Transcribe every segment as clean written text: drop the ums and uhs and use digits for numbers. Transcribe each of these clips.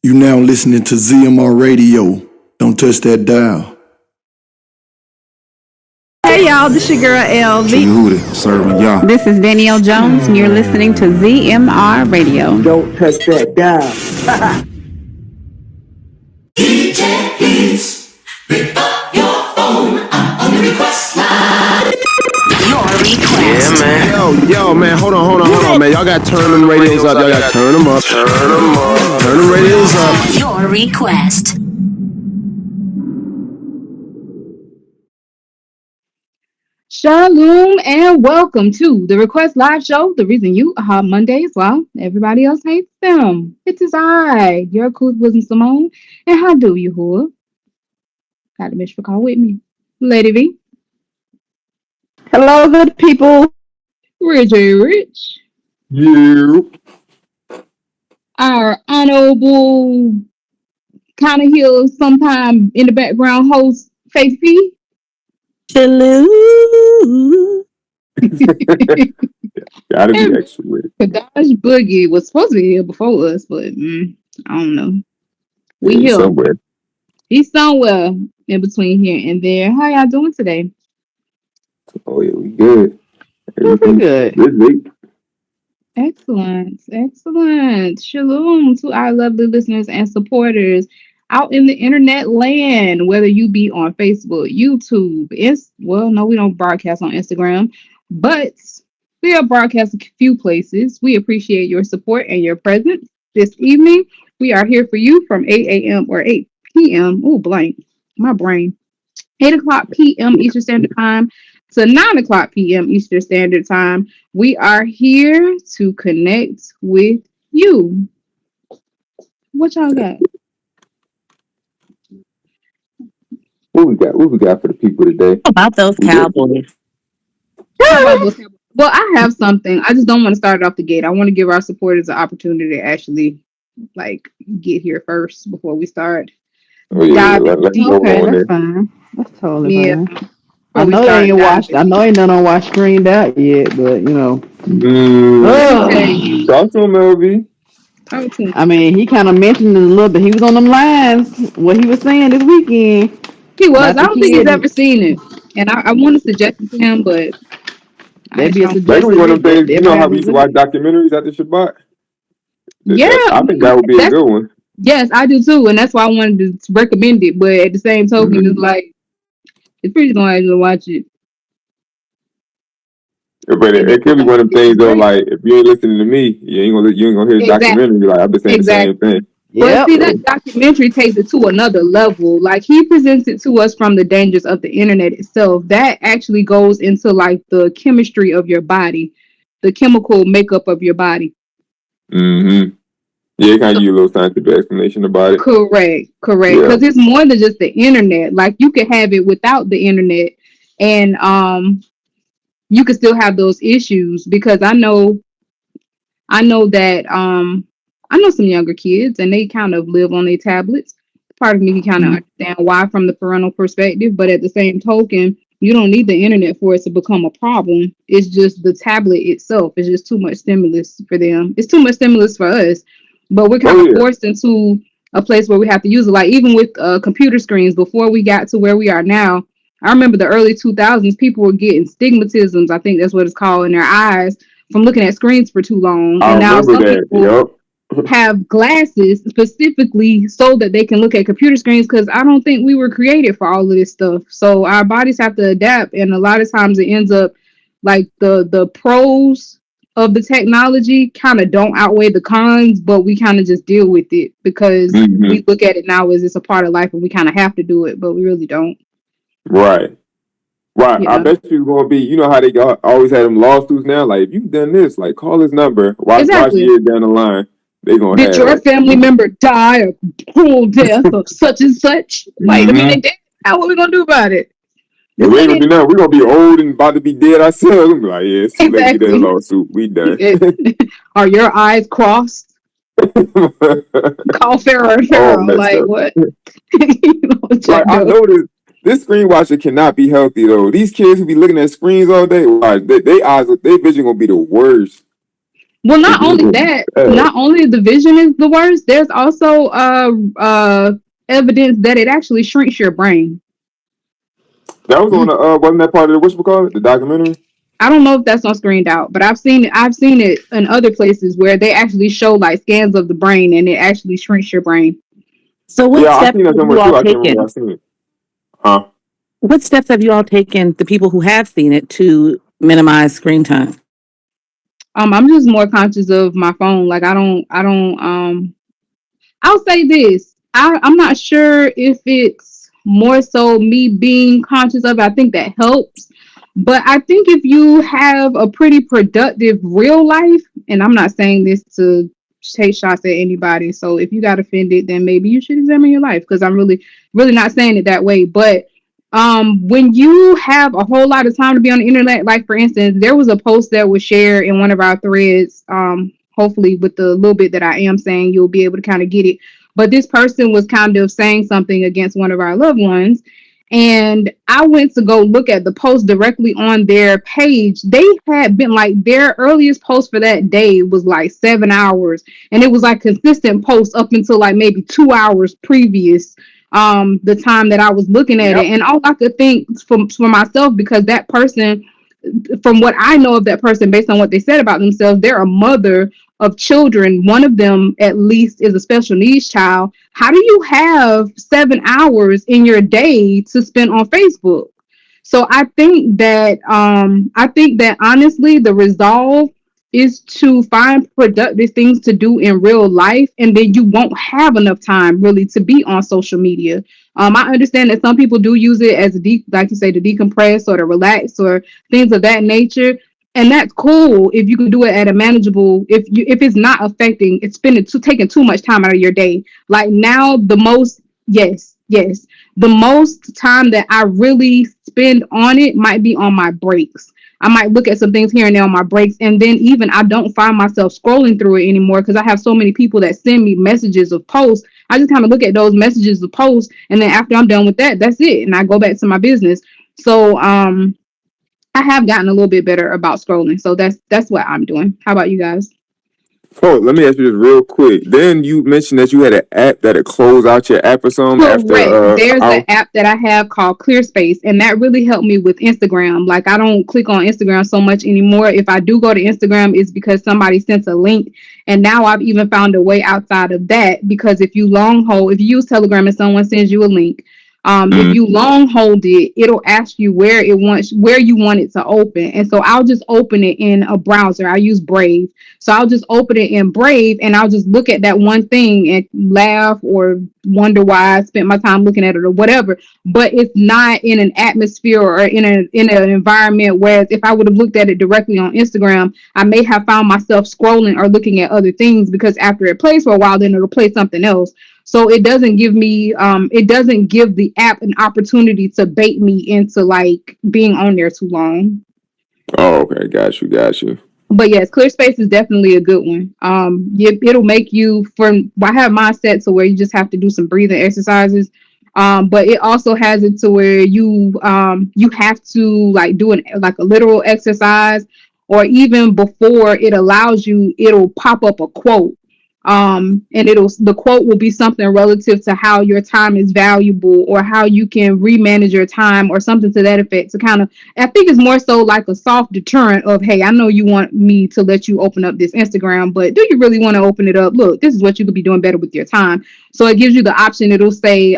You now listening to ZMR Radio. Don't touch that dial. Hey y'all, this your girl LV. Serving y'all. This is Danielle Jones, and you're listening to ZMR Radio. Don't touch that dial. DJ, please pick up your phone. I'm on the request line. Your request. Yeah, man. Yo, man, hold on, man. Y'all got to turn them radios up. Y'all got to turn them up. Turn them radios up. Your request. Shalom and welcome to the Request Live Show. The reason you have Mondays while everybody else hates them. It is I, your cool bosom Simone. And how do you, who? Got a mission for call with me. Lady V. Hello, good people. Richie Rich. You. Our honorable, kind of heal sometime in the background host, Faith P. Hello. Gotta be extra with it. Kadash Boogie was supposed to be here before us, but I don't know. We He's here. somewhere. He's somewhere in between here and there. How y'all doing today? Oh, yeah, we good. Pretty good. Good week. Excellent. Shalom to our lovely listeners and supporters out in the internet land, whether you be on Facebook, YouTube, no, we don't broadcast on Instagram, but we are broadcast a few places. We appreciate your support and your presence this evening. We are here for you from 8 a.m. or 8 p.m. Oh, blank. My brain. 8 o'clock p.m. Eastern Standard Time to 9 o'clock p.m. Eastern Standard Time. We are here to connect with you. What y'all got? What we got for the people today? About those Cowboys. Well, I have something. I just don't want to start it off the gate. I want to give our supporters an opportunity to actually get here first before we start. Oh, yeah, let's go Okay, on that's there. fine. That's totally fine. I I know ain't none on watch screened out yet, but you know. Talk to him, LV. I mean, he kind of mentioned it a little bit. He was on them lines, what he was saying this weekend. He was. I don't think he's ever seen it. And I want to suggest it to him, but that'd be a Maybe suggestion. one of them things, you know how we used to watch documentaries after Shabbat? Yeah. I think that would be a good one. Yes, I do too. And that's why I wanted to recommend it. But at the same token, it's like, it's pretty going to actually watch it. But it could be one of them things though, like if you ain't listening to me, you ain't gonna hear the documentary. You're like, I've been saying the same thing. But see, that documentary takes it to another level. Like, he presents it to us from the dangers of the internet itself. That actually goes into like the chemistry of your body, the chemical makeup of your body. Mm-hmm. Yeah, it kind of give you a little scientific explanation about it. Correct. Because it's more than just the internet. Like, you could have it without the internet, and you could still have those issues. Because I know that I know some younger kids, and they kind of live on their tablets. Part of me can kind of understand why from the parental perspective, but at the same token, you don't need the internet for it to become a problem. It's just the tablet itself. It's just too much stimulus for them. It's too much stimulus for us, but we're kind of forced into a place where we have to use it. Like, even with computer screens, before we got to where we are now, I remember the early 2000s, people were getting stigmatisms, I think that's what it's called, in their eyes from looking at screens for too long. And now some people have glasses specifically so that they can look at computer screens, because I don't think we were created for all of this stuff. So our bodies have to adapt, and a lot of times it ends up like the pros of the technology kind of don't outweigh the cons, but we kind of just deal with it because we look at it now as it's a part of life and we kind of have to do it, but we really don't. Right. Yeah. I bet you gonna be, you know how they always had them lawsuits now? Like, if you've done this, like, call this number. Watch years down the line. They gonna Did your family member die of cruel death of such and such? Wait a minute, how are we gonna do about it? Yeah, we ain't gonna do nothing. We're gonna be old and about to be dead ourselves. We'll be like, yeah, it's too late to get that lawsuit. We done. Are your eyes crossed? Call Pharaoh. Like, what? I noticed this screen watcher cannot be healthy though. These kids who be looking at screens all day, their eyes, their vision gonna be the worst. Well, not only that, not only the vision is the worst, there's also evidence that it actually shrinks your brain. That was on the wasn't that part of the whatchamacallit, the documentary? I don't know if that's on Screened Out, but I've seen it in other places where they actually show like scans of the brain and it actually shrinks your brain. So what Yeah, I steps seen that have somewhere you too. all I can't remember where taken? I seen it. Huh? What steps have you all taken, the people who have seen it, to minimize screen time? I'm just more conscious of my phone. Like I'll say this. I'm not sure if it's more so me being conscious of it. I think that helps. But I think if you have a pretty productive real life, and I'm not saying this to take shots at anybody. So if you got offended, then maybe you should examine your life, because I'm really, really not saying it that way. But when you have a whole lot of time to be on the internet, like for instance, there was a post that was shared in one of our threads. Hopefully with the little bit that I am saying, you'll be able to kind of get it. But this person was kind of saying something against one of our loved ones. And I went to go look at the post directly on their page. They had been like, their earliest post for that day was like 7 hours. And it was like consistent posts up until like maybe 2 hours previous the time that I was looking at it. And all I could think for myself, because that person, from what I know of that person, based on what they said about themselves, they're a mother of children. One of them, at least, is a special needs child. How do you have 7 hours in your day to spend on Facebook? So I think that honestly, the resolve is to find productive things to do in real life, and then you won't have enough time really to be on social media. I understand that some people do use it as like you say, to decompress or to relax or things of that nature, and that's cool if you can do it at a manageable. If it's not affecting, it's taking too much time out of your day. Like now, yes, the most time that I really spend on it might be on my breaks. I might look at some things here and there on my breaks, and then even I don't find myself scrolling through it anymore because I have so many people that send me messages of posts. I just kind of look at those messages of posts, and then after I'm done with that, that's it, and I go back to my business. So I have gotten a little bit better about scrolling. So that's what I'm doing. How about you guys? Oh, let me ask you this real quick. Then you mentioned that you had an app that'd close out your app or something Correct. after There's an hour. app that I have called ClearSpace, and that really helped me with Instagram. Like I don't click on Instagram so much anymore. If I do go to Instagram, it's because somebody sent a link. And now I've even found a way outside of that, because if you use Telegram and someone sends you a link, if you long hold it, it'll ask you where you want it to open. And so I'll just open it in a browser. I use Brave. So I'll just open it in Brave and I'll just look at that one thing and laugh or wonder why I spent my time looking at it or whatever. But it's not in an atmosphere or in an environment. Whereas if I would have looked at it directly on Instagram, I may have found myself scrolling or looking at other things, because after it plays for a while, then it'll play something else. So it doesn't give the app an opportunity to bait me into like being on there too long. Oh, okay, got you. But yes, ClearSpace is definitely a good one. It'll make you, I have mine set to where you just have to do some breathing exercises. But it also has it to where you have to like do like a literal exercise, or even before it allows you, it'll pop up a quote. And the quote will be something relative to how your time is valuable, or how you can remanage your time, or something to that effect, to kind of, I think it's more so like a soft deterrent of, hey, I know you want me to let you open up this Instagram, but do you really want to open it up? Look, this is what you could be doing better with your time. So it gives you the option. It'll say,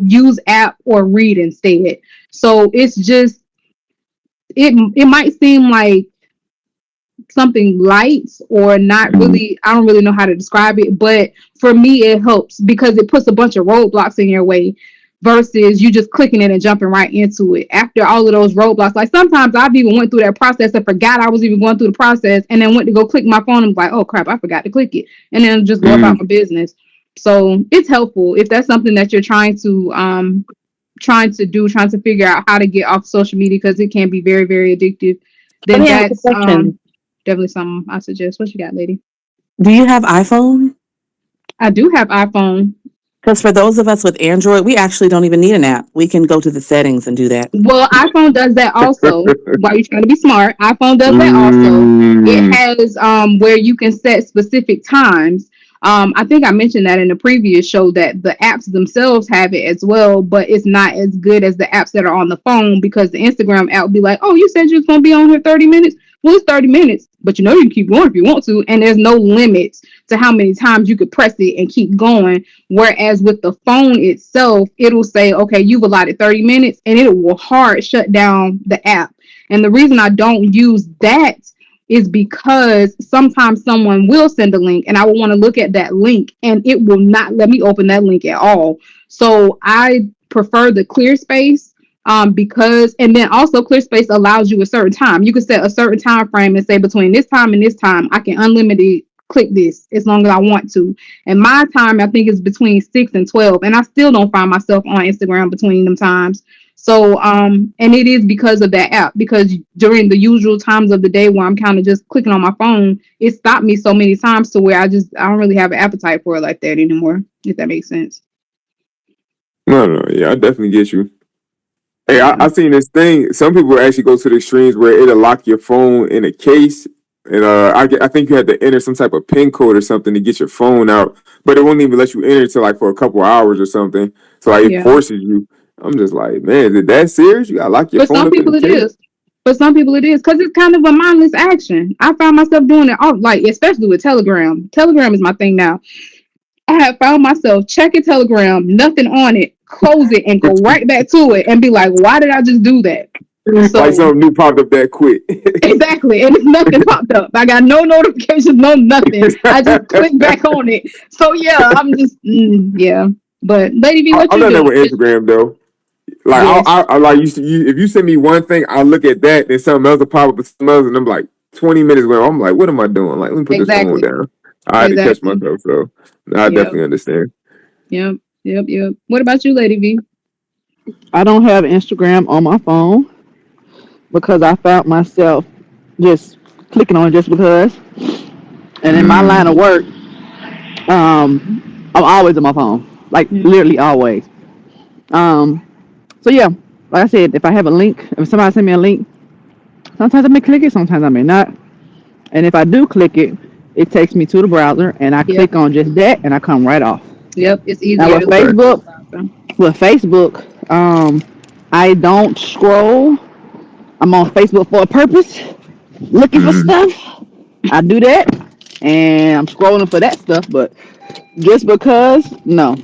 use app or read instead. So it's just, it might seem like something light or not really, I don't really know how to describe it, but for me it helps because it puts a bunch of roadblocks in your way versus you just clicking it and jumping right into it after all of those roadblocks. Like sometimes I've even went through that process and forgot I was even going through the process, and then went to go click my phone and was like, oh crap, I forgot to click it, and then just go about my business. So it's helpful if that's something that you're trying to figure out how to get off social media, because it can be very, very addictive. Let Then me ask a that's question. definitely something I suggest. What you got, lady? Do you have iPhone? I do have iPhone. Because for those of us with Android, we actually don't even need an app. We can go to the settings and do that. Well, iPhone does that also. While you're trying to be smart, iPhone does that also. It Mm. has where you can set specific times. I think I mentioned that in the previous show that the apps themselves have it as well, but it's not as good as the apps that are on the phone because the Instagram app will be like, "Oh, you said you was gonna be on here 30 minutes. Well, it's 30 minutes, but you know you can keep going if you want to, and there's no limits to how many times you could press it and keep going." Whereas with the phone itself, it'll say, okay, you've allotted 30 minutes and it will hard shut down the app. And the reason I don't use that is because sometimes someone will send a link and I will want to look at that link and it will not let me open that link at all. So I prefer the clear space because, and then also clear space allows you a certain time. You can set a certain time frame and say between this time and this time, I can unlimited click this as long as I want to. And my time, I think, is between 6 and 12. And I still don't find myself on Instagram between them times. So, and it is because of that app, because during the usual times of the day where I'm kind of just clicking on my phone, it stopped me so many times to where I don't really have an appetite for it like that anymore, if that makes sense. No, yeah, I definitely get you. Hey, Yeah. I seen this thing. Some people actually go to the extremes where it'll lock your phone in a case, and I think you had to enter some type of PIN code or something to get your phone out, but it won't even let you enter till like for a couple hours or something. So like it Yeah. forces you. I'm just like, man, is it that serious? You gotta lock your But phone some up in people the it case? is. But some people it is because it's kind of a mindless action. I found myself doing it all, like especially with Telegram. Telegram is my thing now. I have found myself checking Telegram, nothing on it, close it, and go right back to it, and be like, "Why did I just do that?" Like So something new popped up that quick. exactly, and it's nothing popped up. I got no notifications, no nothing. I just click back on it. So yeah, I'm just yeah. But Lady V, what I'm you not that doing? with Instagram though. Like Yes, I like if you send me one thing, I look at that, then something else will pop up with something else, and I'm like 20 minutes later, I'm like, what am I doing? Like, let me put this phone exactly, down. I had to catch exactly. myself, so I Yep, definitely understand. yep, yep. What about you, Lady V? I don't have Instagram on my phone because I found myself just clicking on it just because. And in my line of Mm. work, I'm always on my phone, like literally always. Um, so yeah, like I said, if I have a link, if somebody send me a link, sometimes I may click it, sometimes I may not. And if I do click it, it takes me to the browser, and I Yep, click on just that, and I come right off. yep. It's Now easier with to look Okay. through the Facebook, browser. I don't scroll. I'm on Facebook for a purpose, looking for Mm. stuff. I do that, and I'm scrolling for that stuff. But just because, no,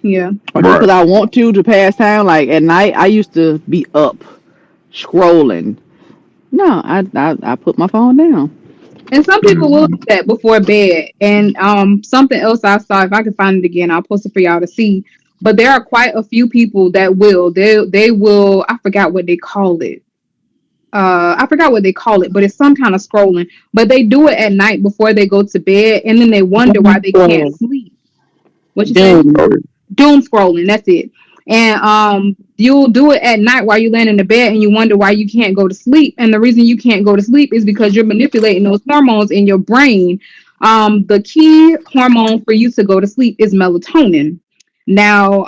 Yeah. or just Right. because I want to pass time, like at night, I used to be up scrolling. No, I put my phone down. And some people will do Mm. that before bed. And something else I saw, if I can find it again, I'll post it for y'all to see. But there are quite a few people that will. They will. I forgot what they call it. I forgot what they call it, but it's some kind of scrolling. But they do it at night before they go to bed, and then they wonder why they can't sleep. What you say? Doom. Oh, Doom scrolling. That's it. And you'll do it at night while you're laying in the bed, and you wonder why you can't go to sleep. And the reason you can't go to sleep is because you're manipulating those hormones in your brain. The key hormone for you to go to sleep is melatonin. Now,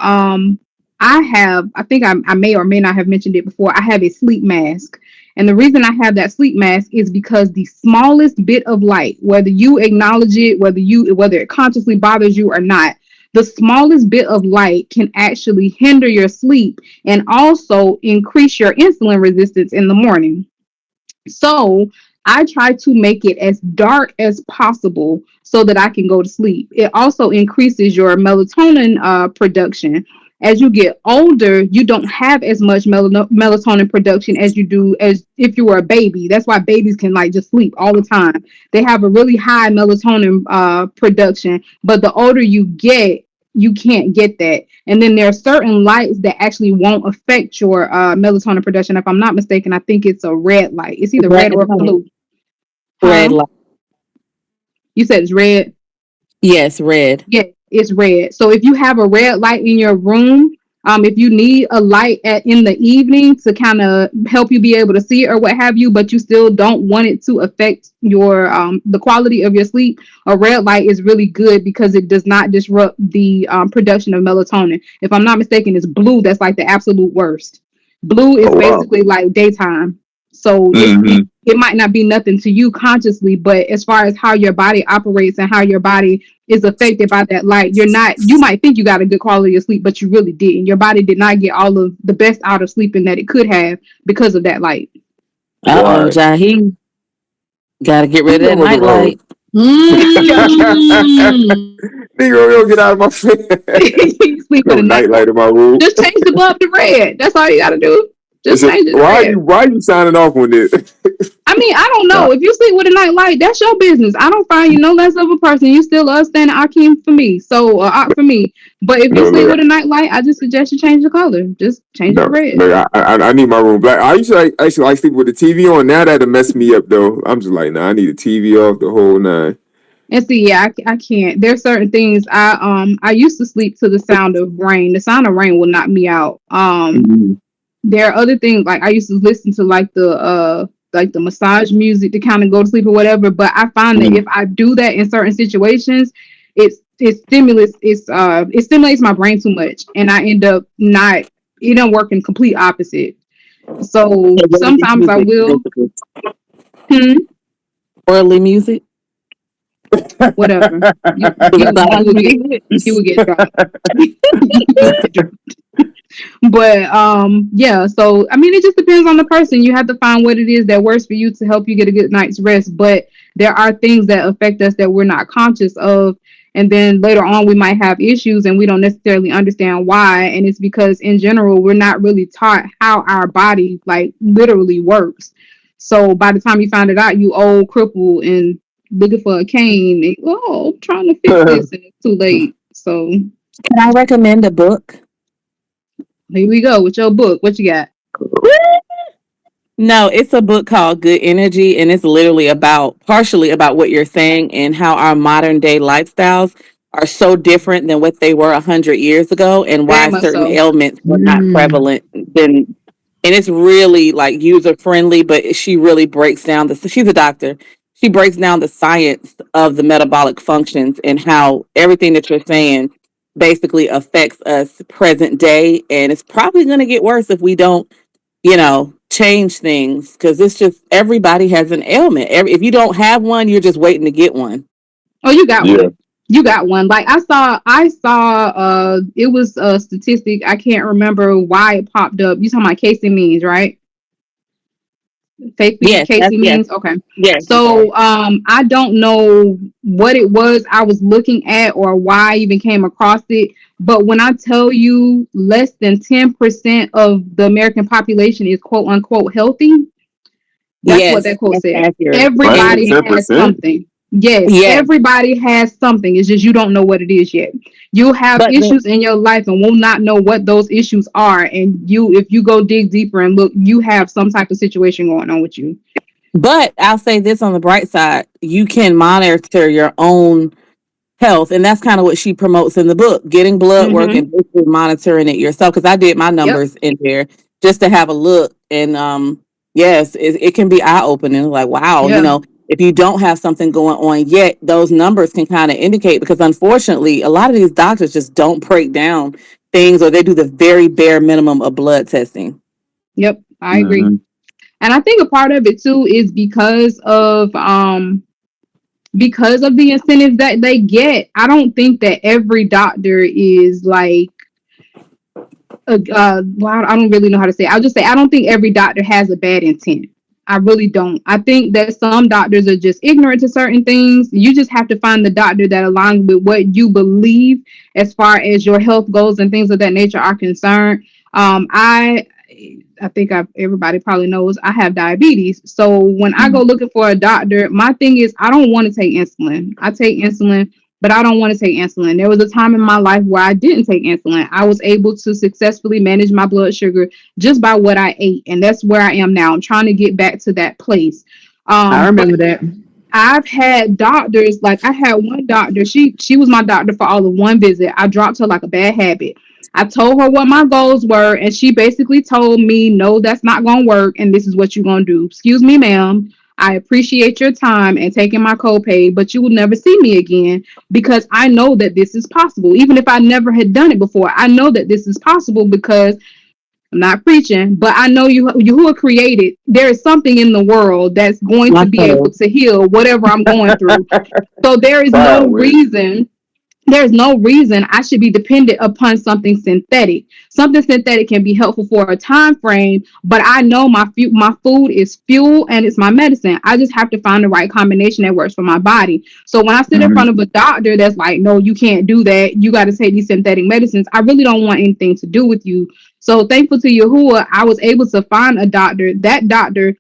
I think I may or may not have mentioned it before. I have a sleep mask. And the reason I have that sleep mask is because the smallest bit of light, whether you acknowledge it, whether it consciously bothers you or not, the smallest bit of light can actually hinder your sleep and also increase your insulin resistance in the morning. So I try to make it as dark as possible so that I can go to sleep. It also increases your melatonin production. As you get older, you don't have as much melatonin production as you do as if you were a baby. That's why babies can like just sleep all the time. They have a really high melatonin production, but the older you get, you can't get that. And then there are certain lights that actually won't affect your melatonin production. If I'm not mistaken, I think it's a red light. It's either red Red or light. blue. Red Huh? light. You said it's red? Yes, red. Yeah, it's red. So if you have a red light in your room, If you need a light in the evening to kind of help you be able to see it or what have you, but you still don't want it to affect your the quality of your sleep, a red light is really good because it does not disrupt the production of melatonin. If I'm not mistaken, it's blue that's like the absolute worst. Blue is Oh wow. basically like daytime. So Hmm. it might not be nothing to you consciously, but as far as how your body operates and how your body is affected by that light, you might think you got a good quality of sleep, but you really didn't. Your body did not get all of the best out of sleeping that it could have because of that light. Uh-oh, Why? Jahi. Gotta get rid of Nigga, that I'm on the road. nightlight. Mm. Nigga, yo, get out of my face. You sleep with No a night light. nightlight in my room. Just change the bulb to red. That's all you got to do. Just So, change it to red. why are you signing off on this? I mean, I don't Nah, know. If you sleep with a night light, that's your business. I don't find you no less of a person. You still stand Akeem for me. So, for me. But if you no, sleep look, with a night light, I just suggest you change the color. Just change it to no, red. look. I need my room black. I used to actually like sleep with the TV on. Now that'll mess me up though. I'm just like, nah, I need the TV off the whole nine. And see, yeah, I can't. There's certain things I used to sleep to the sound of rain. The sound of rain will knock me out. Mm-hmm. There are other things like I used to listen to like the massage music to kind of go to sleep or whatever. But I find that if I do that in certain situations, it stimulates my brain too much, and I end up not it don't work in complete opposite. So Okay, what is sometimes I music, will, basically? hmm, Worldly music? whatever you Massage music? you would get dropped. You would get dropped. But yeah, so I mean it just depends on the person. You have to find what it is that works for you to help you get a good night's rest. But there are things that affect us that we're not conscious of, and then later on we might have issues and we don't necessarily understand why. And it's because in general we're not really taught how our body like literally works. So by the time you find it out, you old, crippled, and looking for a cane. And, oh, I'm trying to fix this, and it's too late. So Can I recommend a book? here we go with your book. What you got? No, it's a book called Good Energy, and it's literally partially about what you're saying and how our modern day lifestyles are so different than what they were 100 years ago, and Very why much certain so. ailments were not Mm. prevalent then. And it's really like user friendly, but she really breaks down she's a doctor. She breaks down the science of the metabolic functions and how everything that you're saying basically affects us present day, and it's probably going to get worse if we don't change things because it's just everybody has an ailment. If you don't have one, you're just waiting to get one. Oh, you got Yeah. one. You got one. Like I saw it was a statistic. I can't remember why it popped up. You talking about Casey Means, right? Faithfully Yes, that's Casey yes, Means. Okay. yes. So I don't know what it was I was looking at or why I even came across it. But when I tell you less than 10% of the American population is quote unquote healthy, that's what Yes, that quote that's said. accurate. Less than Everybody And 10%. has something. Yes, yes, everybody has something. It's just you don't know what it is yet. You'll have but issues in your life and will not know what those issues are. And if you go dig deeper and look, you have some type of situation going on with you. I'll say this on the bright side: you can monitor your own health, and that's kind of what she promotes in the book: getting blood work Mm-hmm. and basically monitoring it yourself. Because I did my Yep. numbers in there just to have a look, and yes, it can be eye opening. Like, wow, Yeah. if you don't have something going on yet, those numbers can kind of indicate. Because unfortunately, a lot of these doctors just don't break down things, or they do the very bare minimum of blood testing. Yep. I agree. Mm-hmm. And I think a part of it too is because of the incentives that they get. I don't think that every doctor is like well, I don't really know how to say it. I'll just say I don't think every doctor has a bad intent. I really don't. I think that some doctors are just ignorant to certain things. You just have to find the doctor that aligns with what you believe as far as your health goals and things of that nature are concerned. I think everybody probably knows I have diabetes. So when I go looking for a doctor, my thing is I don't want to take insulin. I take insulin, but I don't want to take insulin. There was a time in my life where I didn't take insulin. I was able to successfully manage my blood sugar just by what I ate, and that's where I am now. I'm trying to get back to that place. I But remember that. I've had doctors, like I had one doctor, she was my doctor for all of one visit. I dropped her like a bad habit. I told her what my goals were, and she basically told me, no, that's not going to work, and this is what you're going to do. Excuse me, ma'am. I appreciate your time and taking my copay, but you will never see me again because I know that this is possible. Even if I never had done it before, I know that this is possible because I'm not preaching, but I know you who are created. There is something in the world that's going to be able to heal whatever I'm going through. So there's no reason I should be dependent upon something synthetic. Something synthetic can be helpful for a time frame, but I know my food is fuel and it's my medicine. I just have to find the right combination that works for my body. So when I sit in front of a doctor that's like, no, you can't do that, you got to take these synthetic medicines, I really don't want anything to do with you. So thankful to Yahuwah, I was able to find a doctor. That doctor,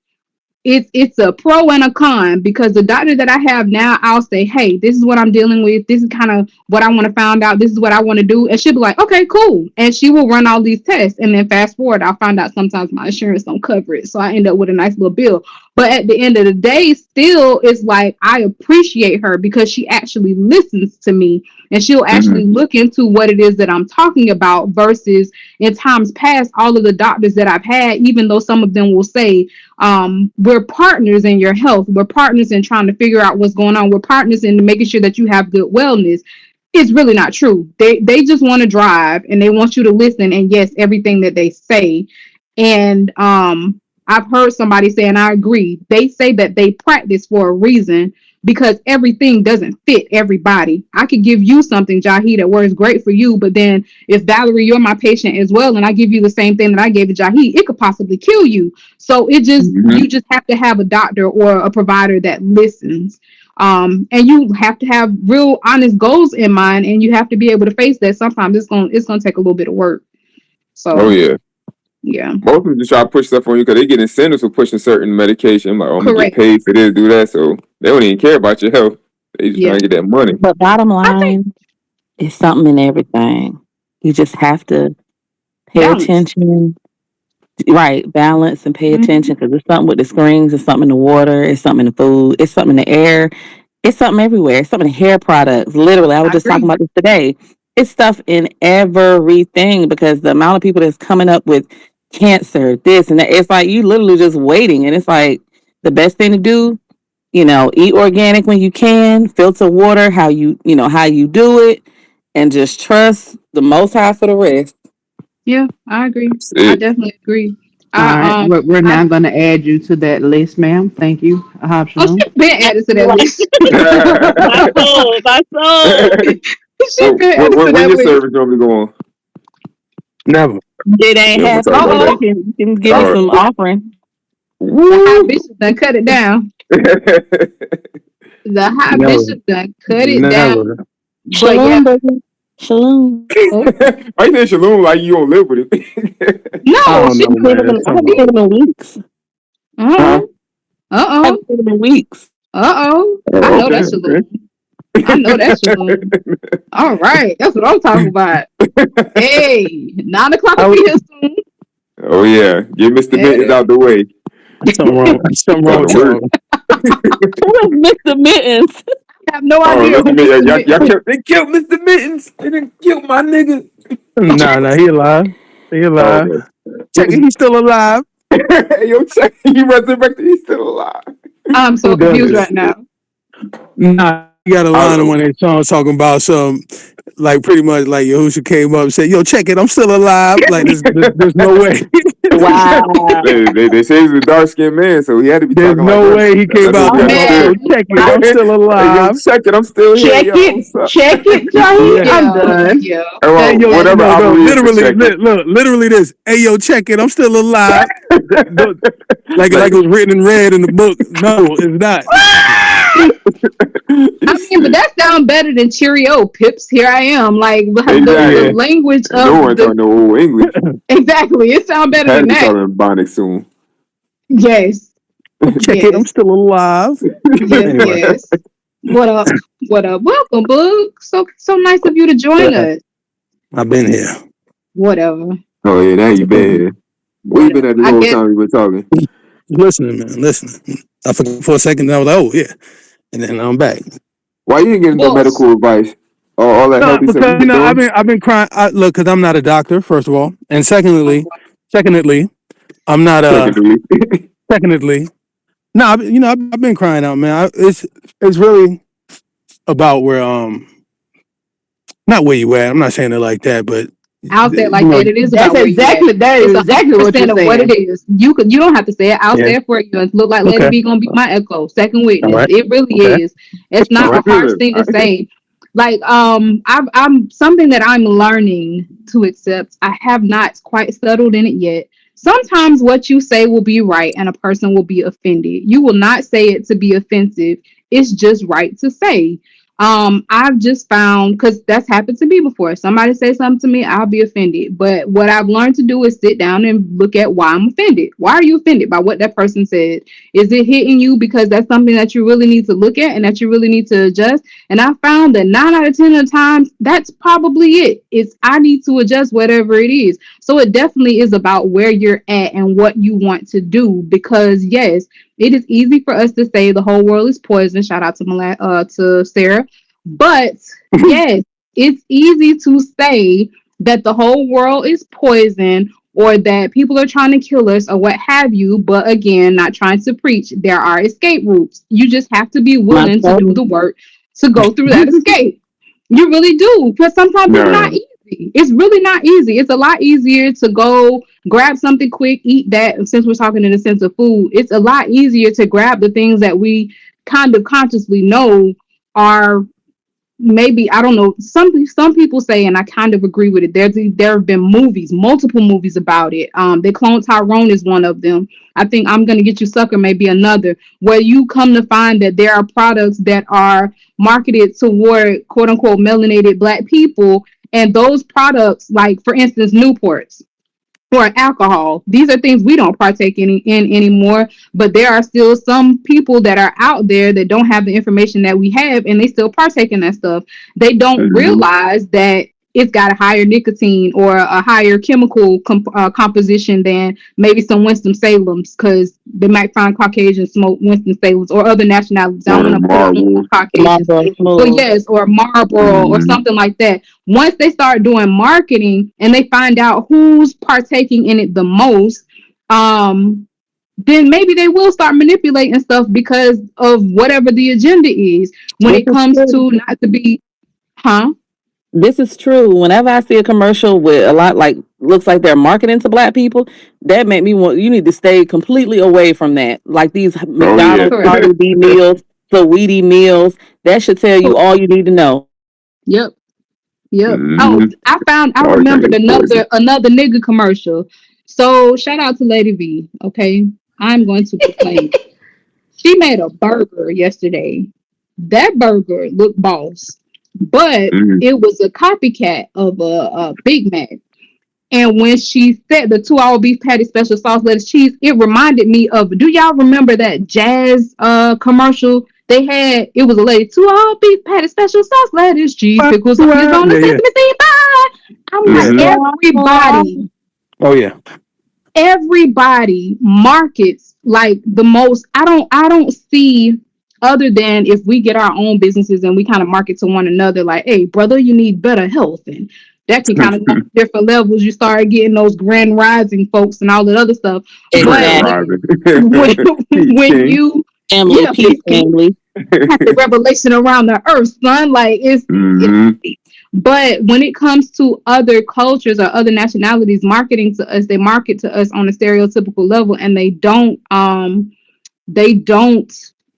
it's a pro and a con because the doctor that I have now, I'll say, hey, this is what I'm dealing with. This is kind of what I want to find out. This is what I want to do. And she'll be like, okay, cool. And she will run all these tests. And then fast forward, I'll find out sometimes my insurance don't cover it. So I end up with a nice little bill. But at the end of the day, still, it's like I appreciate her because she actually listens to me and she'll actually look into what it is that I'm talking about versus in times past, all of the doctors that I've had, even though some of them will say, we're partners in your health. We're partners in trying to figure out what's going on. We're partners in making sure that you have good wellness. It's really not true. They just want to drive and they want you to listen and yes, everything that they say. And I've heard somebody say, and I agree, they say that they practice for a reason because everything doesn't fit everybody. I could give you something, Jahi, that works great for you, but then if Valerie, you're my patient as well, and I give you the same thing that I gave to Jahi, it could possibly kill you. So it just you just have to have a doctor or a provider that listens. And you have to have real honest goals in mind, and you have to be able to face that. Sometimes it's gonna take a little bit of work. So yeah. Most people just try to push stuff on you because they get incentives for pushing certain medication. I'm like, I'm gonna get paid for this, do that. So they don't even care about your health. They just trying to get that money. But bottom line, it's something in everything. You just have to pay attention. Right, balance and pay attention because it's something with the screens, it's something in the water, it's something in the food, it's something in the air, it's something everywhere. It's something in hair products. Literally, I was just talking about this today. It's stuff in everything because the amount of people that's coming up with cancer, this and that, it's like you literally just waiting. And it's like the best thing to do, eat organic when you can, filter water, how you do it, and just trust the Most High for the rest. Yeah, I agree. I definitely agree. All right, we're now going to add you to that list, ma'am. Thank you. She's been added to that list. My soul. When your service normally go on? Never. It ain't happening. You can give me some offering. The high bishop done cut it down. The high bishop done cut it down. Shalom, baby. Shalom. Why you say shalom like you don't live with it? No, I haven't been in weeks. Uh-oh. I haven't been in weeks. Uh-oh. I know that's shalom. I know that's shalom. All right. That's what I'm talking about. Hey, 9 o'clock will be here soon. Oh, yeah. Get Mr. Mittens out the way. Something wrong. Something wrong with you. Who is Mr. Mittens? I have no idea. They killed Mr. Mittens. They didn't kill my nigga. Nah, he alive. He alive. Check it, he's still alive. Yo, check it. He resurrected. He's still alive. I'm so confused right now. Nah, you got a line on one of their songs talking about some, like pretty much like Yahusha came up and said, "Yo, check it, I'm still alive." Like there's no way. Wow. They say he's a dark skinned man, so he had to be. There's talking no like way he came out. Yo, check it, I'm still alive. Yo, check it, I'm still here. Check it, Jahi. Yeah. I'm done. Yeah. Hey, yo, whatever. No, literally this. Hey, yo, check it, I'm still alive. like it was written in red in the book. No, it's not. I mean, but that sounds better than Cheerio, Pips. Here I am. Like the language of no one talking no old English. Exactly. It sounds better than that. Talking Bonic soon. Yes. Check it. I'm still alive. Yes. What up? Welcome, Boog. So nice of you to join us. I've been here. Whatever. Oh yeah, now you been here. We've been at the whole time we've been talking. Listening, man. Listening. I forgot for a second. I was like, oh yeah. And then I'm back. Why you didn't get no medical advice? all that No, healthy stuff because you've been doing. I've been crying. Look, because I'm not a doctor, first of all, and secondly, I'm not Secondly, secondly. No, I've been crying out, man. It's really about where not where you at. I'm not saying it like that, but I'll say it you like know, that. It is That's about where you at. exactly that It's is a hundred exactly what you're percent of what it saying. is. You don't have to say it. I'll yeah. say it for you. It look like Lady Okay. B gonna be my echo, second All witness. right. It really Okay. is. It's All not a right. harsh feeling. thing to say. Like I'm something that I'm learning to accept. I have not quite settled in it yet. Sometimes what you say will be right and a person will be offended. You will not say it to be offensive. It's just right to say. I've just found, because that's happened to me before. Somebody say something to me, I'll be offended. But what I've learned to do is sit down and look at why I'm offended. Why are you offended by what that person said? Is it hitting you because that's something that you really need to look at and that you really need to adjust? And I found that 9 out of 10 of the times, that's probably it. It's I need to adjust whatever it is. So it definitely is about where you're at and what you want to do. Because yes, it is easy for us to say the whole world is poison. Shout out to Sarah. But yes, it's easy to say that the whole world is poison or that people are trying to kill us or what have you. But again, not trying to preach, there are escape routes. You just have to be My willing to do soul. the work to go through that escape. You really do. Because sometimes it's not No. easy. It's really not easy. It's a lot easier to go grab something quick, eat that. And since we're talking in the sense of food, it's a lot easier to grab the things that we kind of consciously know are maybe, I don't know, some people say, and I kind of agree with it, there have been movies, multiple movies about it. They clone Tyrone is one of them. I think I'm Gonna Get You Sucker may be another, where you come to find that there are products that are marketed toward quote unquote melanated black people, and those products, like for instance Newports or alcohol. These are things we don't partake in anymore, but there are still some people that are out there that don't have the information that we have and they still partake in that stuff. They don't Mm-hmm. realize that it's got a higher nicotine or a higher chemical composition than maybe some Winston-Salem's, because they might find Caucasians smoke Winston-Salem's or other nationalities. I Or don't the want to put it on Marvel. Caucasians. Marlboro But Smooth. yes, or Marlboro or Mm-hmm. something like that. Once they start doing marketing and they find out who's partaking in it the most, then maybe they will start manipulating stuff because of whatever the agenda is. When This it is comes true. to not to be, huh? This is true. Whenever I see a commercial with a lot like looks like they're marketing to black people, that make me want you need to stay completely away from that. Like these Oh yeah. McDonald's Correct. Cardi B meals, Saweetie meals, that should tell you all you need to know. Yep. Yep. Oh, Mm-hmm. I All that remembered is poison. another nigga commercial. So shout out to Lady V. Okay. I'm going to proclaim. She made a burger yesterday. That burger looked boss, but Mm-hmm. it was a copycat of a Big Mac. And when she said the 2 hour beef patty special sauce, lettuce, cheese, it reminded me of. Do y'all remember that Jazz commercial they had? It was a lady 2 hour beef patty special sauce, lettuce, cheese, pickles, onions on the Yeah, yeah, sesame seed pie. I'm like, Mm-hmm. oh yeah. everybody markets like the most. I don't see, other than if we get our own businesses and we kind of market to one another like, hey brother, you need better health, and that can kind of go on different levels. You start getting those grand rising folks and all that other stuff. But Grand Exactly. Rising. when Peach when King. you Family, yeah, peace, family. had the revelation around the earth, son, like it's Mm-hmm. but when it comes to other cultures or other nationalities marketing to us, they market to us on a stereotypical level, and they don't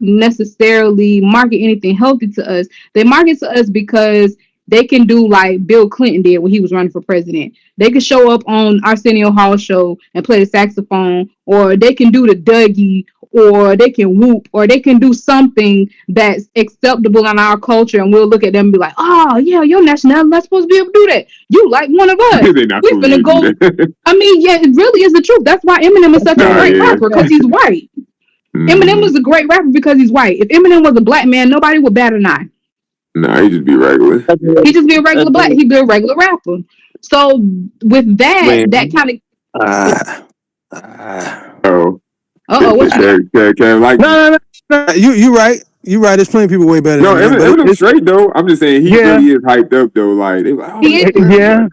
necessarily market anything healthy to us. They market to us because they can do like Bill Clinton did when he was running for president. They could show up on Arsenio Hall show and play the saxophone, or they can do the Dougie, or they can whoop, or they can do something that's acceptable in our culture, and we'll look at them and be like, "Oh yeah, your nationality not supposed to be able to do that. You like one of us. They're not We supposed to finna be able to go." do that. I mean, yeah, it really is the truth. That's why Eminem is such a Nah, great yeah. rapper, because he's white. Eminem Mm-hmm. was a great rapper because he's white. If Eminem was a black man, nobody would bat an eye. Nah, he just be regular. He'd Agreed. just be a regular black. Agreed. He'd be a regular rapper. So with that When kind of Uh, uh, oh, what you got? Kev like me. no. You right. You're right. There's plenty of people way better No, than Eminem, but Eminem's straight though. I'm just saying he yeah, really is hyped up though. Like, they like, oh, He is. yeah.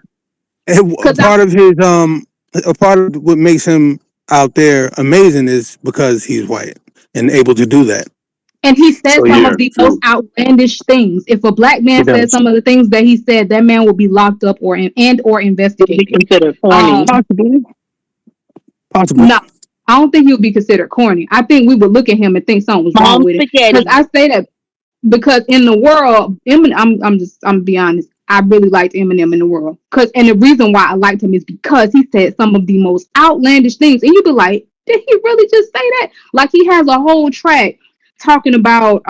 And a Cause part of his a part of what makes him out there amazing is because he's white and able to do that. and he said So some yeah, of the most true. outlandish things. If a black He man said does. some of the things that he said, that man will be locked up or Would be investigated. considered corny. Possibly. Possibly. No, I don't think he would be considered corny. I think we would look at him and think something was wrong Mom with it. Because spaghetti. I say that because in the world, Eminem, I'm be honest. I really liked Eminem in the world. And the reason why I liked him is because he said some of the most outlandish things, and you'd be like, did he really just say that? Like he has a whole track talking about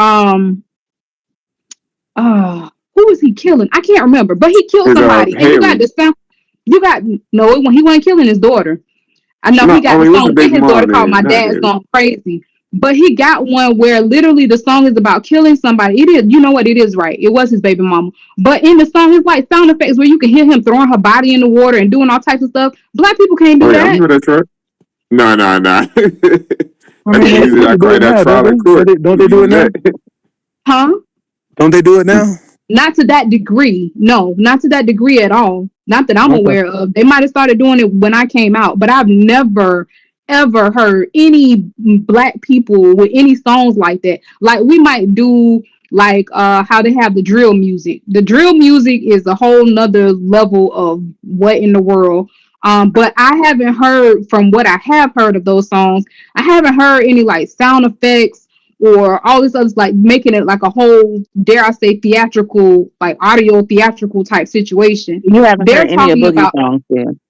who was he killing? I can't remember, but he killed His somebody, and you got Haley. the sound. You got no, he wasn't killing his daughter. I know he No, got the what's the song with baby his daughter mom called name? "My Not Dad's Haley. Gone Crazy," but he got one where literally the song is about killing somebody. It is, you know what? It is right. It was his baby mama, but in the song, it's like sound effects where you can hear him throwing her body in the water and doing all types of stuff. Black people can't Oh do yeah, I that, remember that track. No. I I mean, think they usually I do cried it that now, don't trial in they? court. Don't they do it Using now? that. huh? Don't they do it now? Not to that degree. No, not to that degree at all. Not that I'm Okay. aware of. They might have started doing it when I came out, but I've never ever heard any black people with any songs like that. Like we might do like how they have the drill music. The drill music is a whole nother level of what in the world. But I haven't heard from what I have heard of those songs. I haven't heard any like sound effects or all this other like making it like a whole, dare I say, theatrical, like audio theatrical type situation. You haven't They're heard any of talking Boogie about songs then.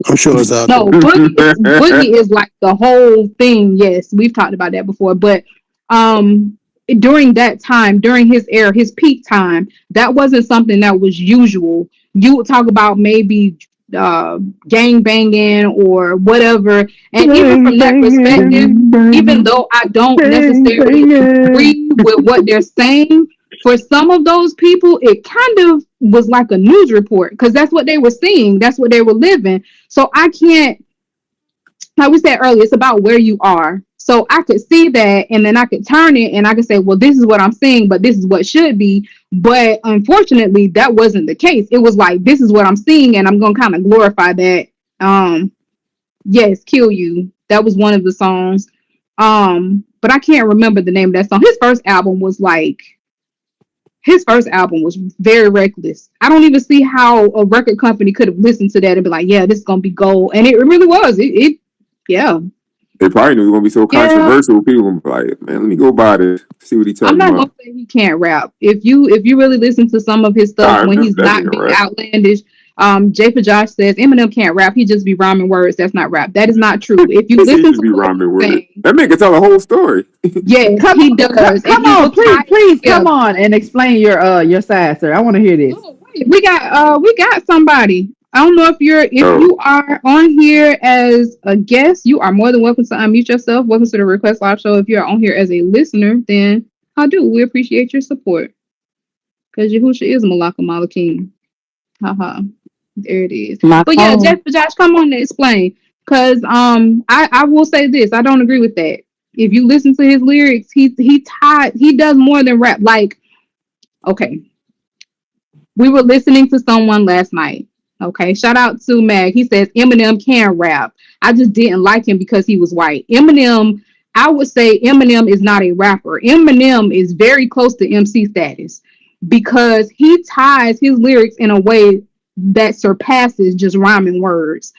I'm sure it's out there. no boogie is like the whole thing. Yes, we've talked about that before, but um during that time, during his era, his peak time, that wasn't something that was usual. You would talk about maybe gang banging or whatever, and even from that perspective, even though I don't necessarily agree with what they're saying, for some of those people it kind of was like a news report because that's what they were seeing, that's what they were living. So I can't, like we said earlier, it's about where you are. So I could see that and then I could turn it and I could say, well, this is what I'm seeing, but this is what should be. But unfortunately, that wasn't the case. It was like, this is what I'm seeing and I'm going to kind of glorify that. Um, yes, Kill You. That was one of the songs. But I can't remember the name of that song. His first album was very reckless. I don't even see how a record company could have listened to that and be like, yeah, this is going to be gold. And it really was. Yeah. They probably knew it was gonna be so Yeah. controversial. People gonna be like, man, let me go buy this, see what he I'm talking not about. gonna say he can't rap. If you really listen to some of his stuff Nah, when he's that not nigga being rap. outlandish, Jay for Josh says Eminem can't rap. He just be rhyming words. That's not rap. That is not true. If you He listen should to be what rhyming he's words. saying, That man can tell a whole story. yes, Come he on, does. If come you on, will tie it please, come together. on and explain your side, sir. I want to hear this. Oh, wait, we got somebody. I don't know if Oh, you are on here as a guest, you are more than welcome to unmute yourself. Welcome to the Request Live Show. If you're on here as a listener, then we appreciate your support. Because Yahusha is Malaka Malakim. Haha. There it is. My But yeah, phone. Josh, come on and explain. Because I will say this. I don't agree with that. If you listen to his lyrics, he does more than rap. Like, okay. We were listening to someone last night. Okay. Shout out to Mag. He says Eminem can rap. I just didn't like him because he was white. Eminem, I would say Eminem is not a rapper. Eminem is very close to MC status because he ties his lyrics in a way that surpasses just rhyming words.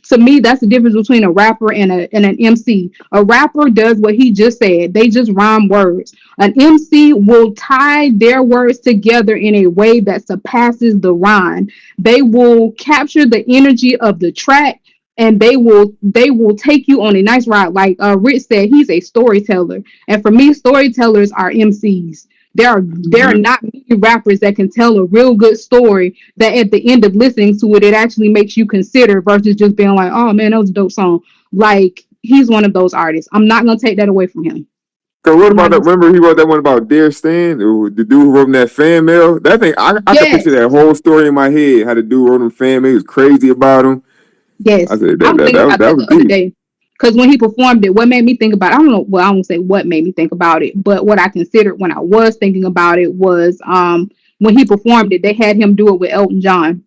To me, that's the difference between a rapper and an MC. A rapper does what he just said. They just rhyme words. An MC will tie their words together in a way that surpasses the rhyme. They will capture the energy of the track and they will take you on a nice ride. Like Rich said, he's a storyteller. And for me, storytellers are MCs. There are not many rappers that can tell a real good story that at the end of listening to it, it actually makes you consider versus just being like, oh man, that was a dope song. Like he's one of those artists. I'm not gonna take that away from him. cause what I'm about not that? gonna. Remember he wrote that one about Dear Stan, the dude who wrote him that fan mail. That thing, I could picture Yes, that whole story in my head. How the dude wrote him fan mail, he was crazy about him. I yes. said I was thinking about that that was the other deep. day Because when he performed it, what made me think about it, I don't know, well, I won't say what made me think about it, but what I considered when I was thinking about it was when he performed it, they had him do it with Elton John.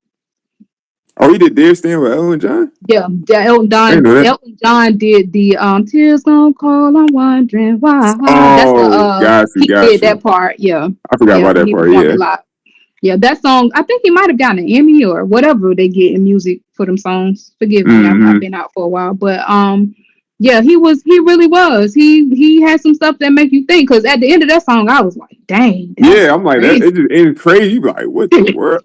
Oh, he did Dare Stand with Ellen John? Yeah, Elton I didn't John. know that. Elton John did the Tears Gonna Call, I'm wondering why. That's Oh, the got you, he got did you. that part. Yeah, I forgot yeah, about when that he part, performed yeah. it live. Yeah, that song. I think he might have gotten an Emmy or whatever they get in music for them songs. Forgive me, I've been out for a while, but yeah, he really was. He had some stuff that make you think. Because at the end of that song, I was like, dang, that's Yeah, I'm like, that crazy. it just ended crazy. You be like, what the world?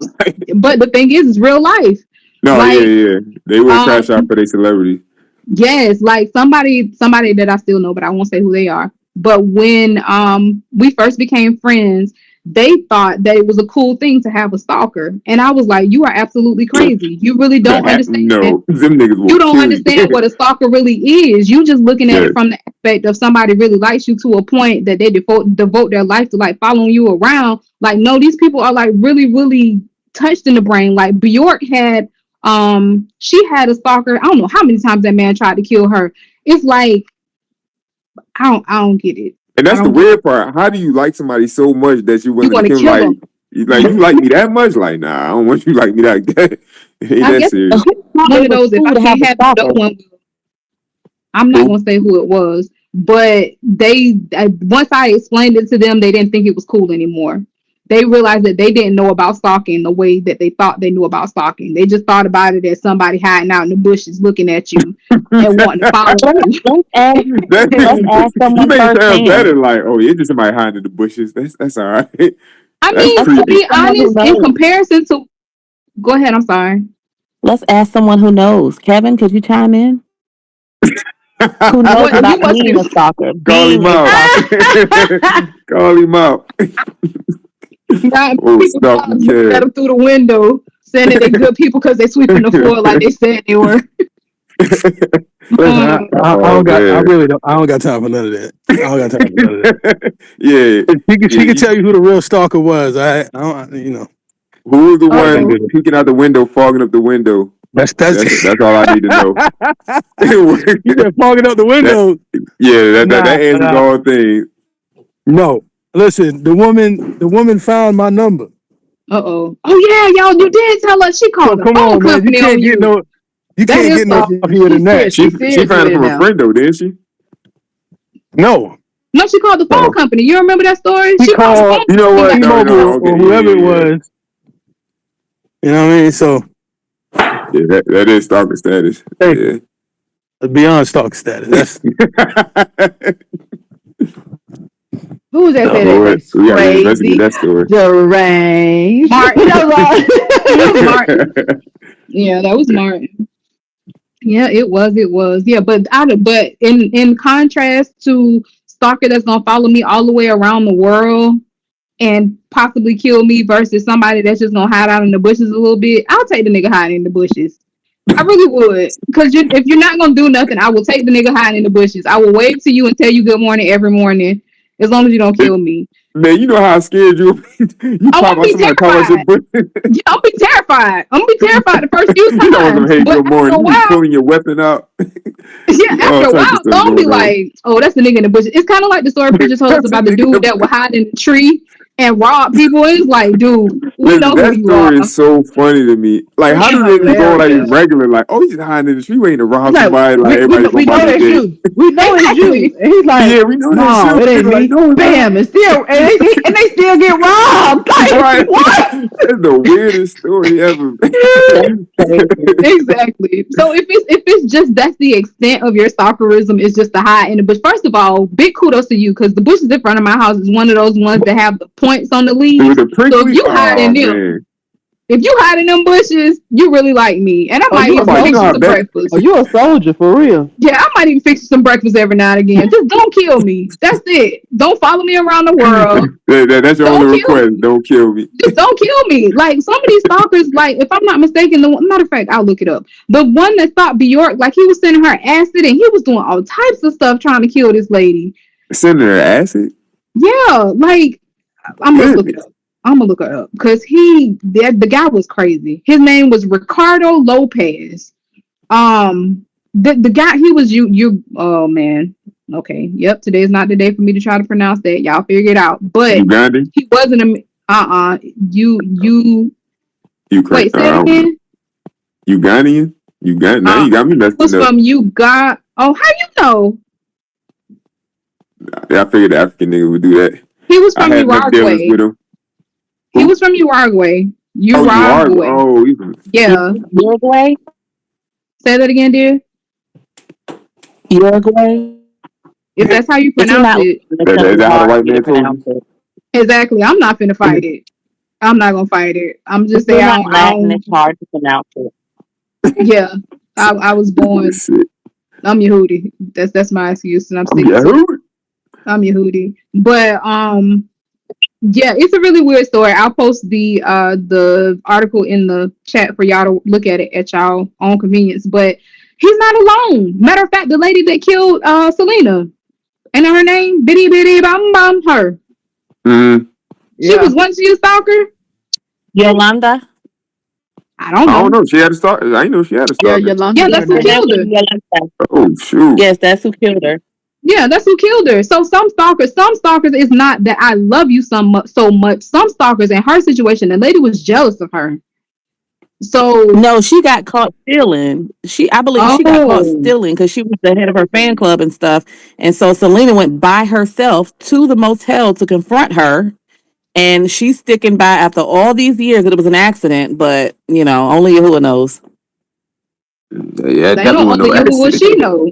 But the thing is, it's real life. No, Like, yeah. They would crash out for their celebrity. yes, like somebody that I still know, but I won't say who they are. But when we first became friends, they thought that it was a cool thing to have a stalker. And I was like, you are absolutely crazy. You really don't understand. No, them niggas will You don't kill you. understand what a stalker really is. You just looking at Yeah. it from the aspect of somebody really likes you to a point that they devote their life to like following you around. Like, no, these people are like really, really touched in the brain. Like Bjork had she had a stalker. I don't know how many times that man tried to kill her. It's like I don't get it. And I that's the don't get weird it. part. How do you like somebody so much that you're You willing to want to kill kill them? him. Like you like me that much? Like, nah, I don't want you like me like that. It ain't I that guess serious. it's one of those, if I can't have it, no one will. I'm not Who? gonna say who it was, but once I explained it to them, they didn't think it was cool anymore. They realized that they didn't know about stalking the way that they thought they knew about stalking. They just thought about it as somebody hiding out in the bushes looking at you and wanting to follow you. Let's ask You someone make it sound firsthand. better. Like, oh, yeah, just somebody hiding in the bushes. That's all right. I That's mean, Let's to creepy. be ask someone who honest, in knows. comparison to, go ahead. I'm sorry. Let's ask someone who knows. Kevin, could you chime in? Who knows What you about must being be? a stalker? Call Being him a out. stalker. Call him out. Nah, Oh, people stop jobs the looking at cat. them through the window, saying that they're good people because they're sweeping the floor like they said they were. Listen, Oh man. I don't got time for none of that. I don't got time for none of that. Yeah. She can tell you who the real stalker was. I don't, you know. Who was the I can't Uh-oh. one do peeking out the window, fogging up the window? that. That's all I need to know. You been fogging up the That, window. that Nah, answers all things. no. Listen, the woman found my number. Uh-oh. Oh yeah, y'all, you did tell us she So called the come phone on, man. company on you. You That can't is get no something. fluffier than that. She She's she serious found with it it from a now. friend though, didn't she? No. No, she called the phone Oh, company. You remember that story? He She called the called phone you know company and what? got the No. number. T-Mobile Okay, or whoever it yeah. was. You know what I mean? So, Yeah, that is stalker status. hey, Yeah. beyond stalker status. That's Who was that Oh said that? Lord, That's we gotta reinvestigate crazy. that story. Deranged. Martin. That That was was Martin. Yeah, that was Martin. Yeah, it was. It was. Yeah, but in contrast to stalker that's gonna follow me all the way around the world and possibly kill me versus somebody that's just gonna hide out in the bushes a little bit, I'll take the nigga hiding in the bushes. I really would. Because if you're not going to do nothing, I will take the nigga hiding in the bushes. I will wave to you and tell you good morning every morning as long as you don't kill me. Man, you know how scared you you I'm pop going to out be somebody pop out your terrified. butt. Yeah, I'm going to be terrified. I'm going to be terrified the first few You don't want them times. hey But good after morning. a You be while, pulling your weapon out. yeah, All after a types of while, stuff don't be going on. like, oh, that's the nigga in the bushes. It's kind of like the story preacher told us That's a about the nigga. dude that would hide in the tree and rob people. It's like, dude, we Listen, know who that you are. story is so funny to me. Like, how do they just go like hilarious. regular? Like, oh, he's just hiding in the street waiting to rob Like somebody. Like, everybody's going we about know their that's day. you. We know it's you. Exactly. And he's like, Yeah, we know that no, shit. it ain't They're like, me. no, it's not. Bam, and they still get robbed. Like Right. what? That's the weirdest story ever. That's crazy. Exactly. So if it's just that's the extent of your stalkerism is just the hide in the bush. First of all, big kudos to you because the bushes in front of my house is one of those ones that have the points on the With leaves. the So if prickly, you hide oh in them, man. if you hide in them bushes, you really like me, and I Oh, might you a I'm even like, you fix know you how soldier. some that Oh, breakfast. you a soldier for real. Yeah, I might even fix you some breakfast every now and again. Just don't kill me. That's it. Don't follow me around the world. that's your only Don't kill request. me. Don't kill me. Just don't kill me. Like some of these stalkers, like if I'm not mistaken, matter of fact, I'll look it up. The one that stalked Bjork, like he was sending her acid and he was doing all types of stuff trying to kill this lady. Sending her acid? Yeah, like I'm gonna look it Goodness. up. I'm gonna look it up because the guy was crazy. His name was Ricardo Lopez. Um, The guy, he was you. Oh man. Okay. Yep. Today is not the day for me to try to pronounce that. Y'all figure it out. But Ugandan? he wasn't a. You. Ukraine? Wait. Say it again. Ugandan? Now you got me He was messing up. from Uganda. Oh, how you know? Yeah, I figured the African nigga would do that. He was I from had enough dealings Uruguay. with him. He was from Uruguay. Oh, you are? Uruguay. Oh, even. Yeah. Uruguay. Say that again, dear. Uruguay. If that's how you If you're pronounce not, it. Is that how the white man told pronounce you? it. Exactly. I'm not finna fight it. I'm not gonna fight it. I'm just If you're saying not Latin, it's hard to pronounce it. yeah. I was born. Shit. I'm Yehudi. That's my excuse, and I'm I'm sticking to it. Yahoo. I'm Yehudi. But yeah, it's a really weird story. I'll post the article in the chat for y'all to look at it at y'all own convenience. But he's not alone. Matter of fact, the lady that killed Selena, and her name Biddy Biddy Bum Bum her. Mm-hmm. She was once a stalker. Yolanda. I don't I don't know. know. She had a stalker. I didn't know she had a Yeah, stalker. Yolanda. Yeah, that's who killed her. Oh shoot. Yes, that's who killed her. Yeah, that's who killed her. So some stalkers is not that I love you so much. Some stalkers in her situation, the lady was jealous of her. So No, she got caught stealing. I believe she got caught stealing because she was the head of her fan club and stuff. And so Selena went by herself to the motel to confront her. And she's sticking by after all these years that it was an accident, but only Yahuwah knows. Yeah, they know only you what she know.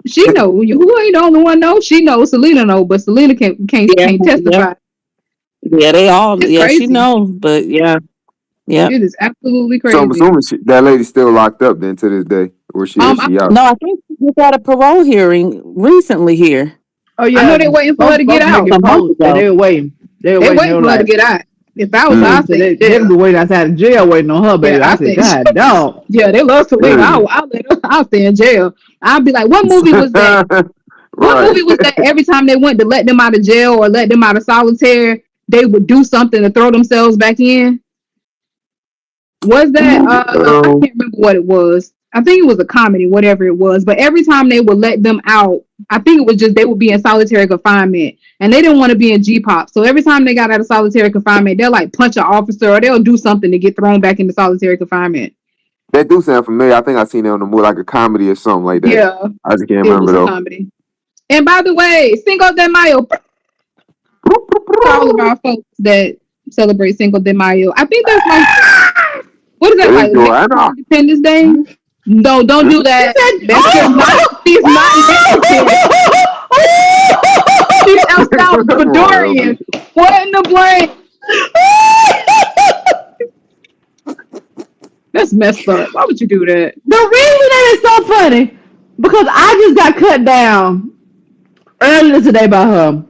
She know who ain't the only one know. She knows Selena know, but Selena can't testify. Yeah, they all. It's Yeah, she crazy. know, but yeah. It is absolutely So I'm crazy. assuming that lady's still locked up then to this day, or she out? No, I think she just had a parole hearing recently here. Oh yeah, I know they're waiting for her to get out. Making posts, and they were waiting. They were waiting for her to get out. If I was her, I they said, be waiting outside of jail waiting on her, baby. yeah, I said, God, dog. yeah, they love Selena. I'll stay in jail. I'll be like, what movie was that? What movie was that? Every time they went to let them out of jail or let them out of solitaire, they would do something to throw themselves back in. Was that I can't remember what it was. I think it was a comedy, whatever it was. But every time they would let them out, I think it was just they would be in solitary confinement, and they didn't want to be in G-pop. So every time they got out of solitary confinement, they'll like punch an officer or they'll do something to get thrown back into solitary confinement. That do sound familiar. I think I seen it on the movie, like a comedy or something like that. Yeah, I just can't it remember was though. a comedy. And by the way, Cinco de Mayo. All of our folks that celebrate Cinco de Mayo. I think that's like what is that like? Independence Day? No, don't do that. That's just not. She's not Mexican. She's El Salvadorian. What in the blank? That's messed up. Why would you do that? The reason that is so funny because I just got cut down earlier today by her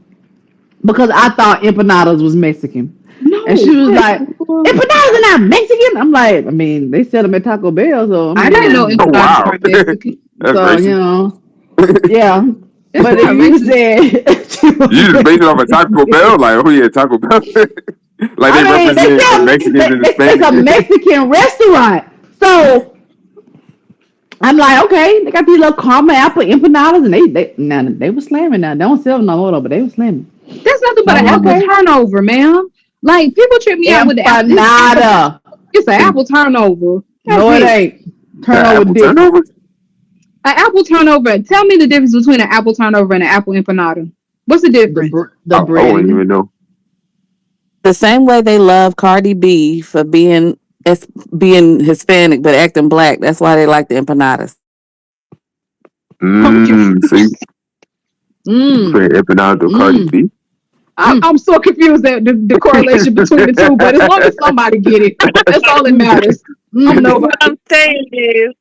because I thought empanadas was Mexican. No, and she was like, empanadas are not Mexican. I'm like, I mean, they sell them at Taco Bell, so I didn't know empanadas were Mexican. So yeah. But if you said you just based it off of Taco Bell, like, oh yeah, Taco Bell. Like they represent the Mexicans and Hispanics. It's a Mexican restaurant. So I'm like, okay, they got these little caramel apple empanadas, and they were slamming now. They don't sell them no more, but they were slamming. That's nothing but an apple turnover, man. Like people trip me out with the empanada. It's an apple turnover. No, it ain't. Turnover different. An apple turnover. Tell me the difference between an apple turnover and an apple empanada. What's the difference? I wouldn't even know. The same way they love Cardi B for being Hispanic but acting black. That's why they like the empanadas. See? Empanada to Cardi B. I'm so confused at the correlation between the two, but as long as somebody get it, that's all that matters. What I'm saying is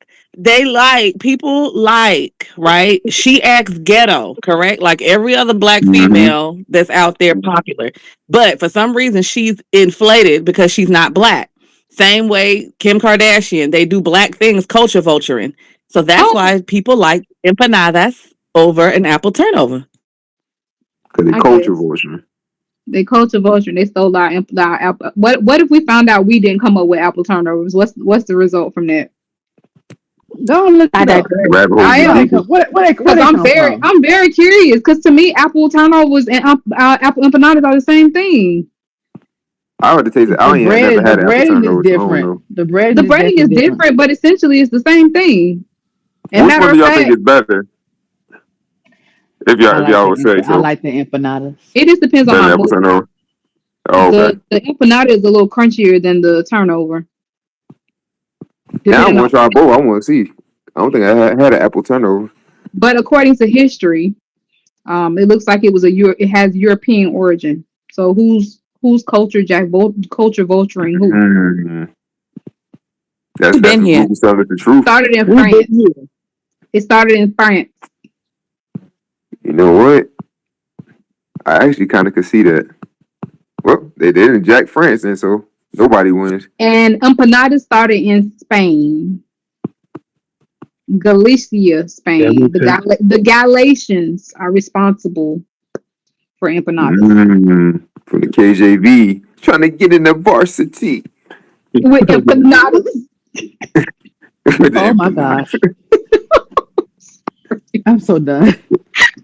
people like, right? She acts ghetto, correct? Like every other black female that's out there popular. But for some reason she's inflated because she's not black. Same way Kim Kardashian, they do black things, culture vulturing. So that's why people like empanadas over an apple turnover. Because they culture vulture. They culture vulture. They stole our apple. What if we found out we didn't come up with apple turnovers? What's the result from that? Go and look I it up. digress. Rabbit hole I get Where they am. deeper. come? Where they Because come from? I'm very curious. Because to me, apple turnovers and apple empanadas are the same thing. I would have tasted. I The ain't never bread, the had an apple breading is turnover, so I don't different. know. The breading The is breading definitely is different. different, but essentially it's the same thing. And Which matter one do of y'all think fact, is better? I If like y'all the would say I so, like the empanadas. it just depends on better my than apple mood. turnover. Oh, okay. The empanada is a little crunchier than the turnover, Now I depending on. want to try both. I want to see. I don't think I had an apple turnover. But according to history, it looks like it was it has European origin. So who's culture vulturing who? Mm, We've that's been what here. Google telling us the truth. Started in We've been France. here. It started in France. You know what? I actually kind of could see that. Well, they didn't Jack France, and so nobody wins. And empanada started in Spain, Galicia, Spain. The Galatians are responsible for empanadas. From the KJV, trying to get in the varsity. With empanadas. With the Oh my empanadas. gosh, I'm so done.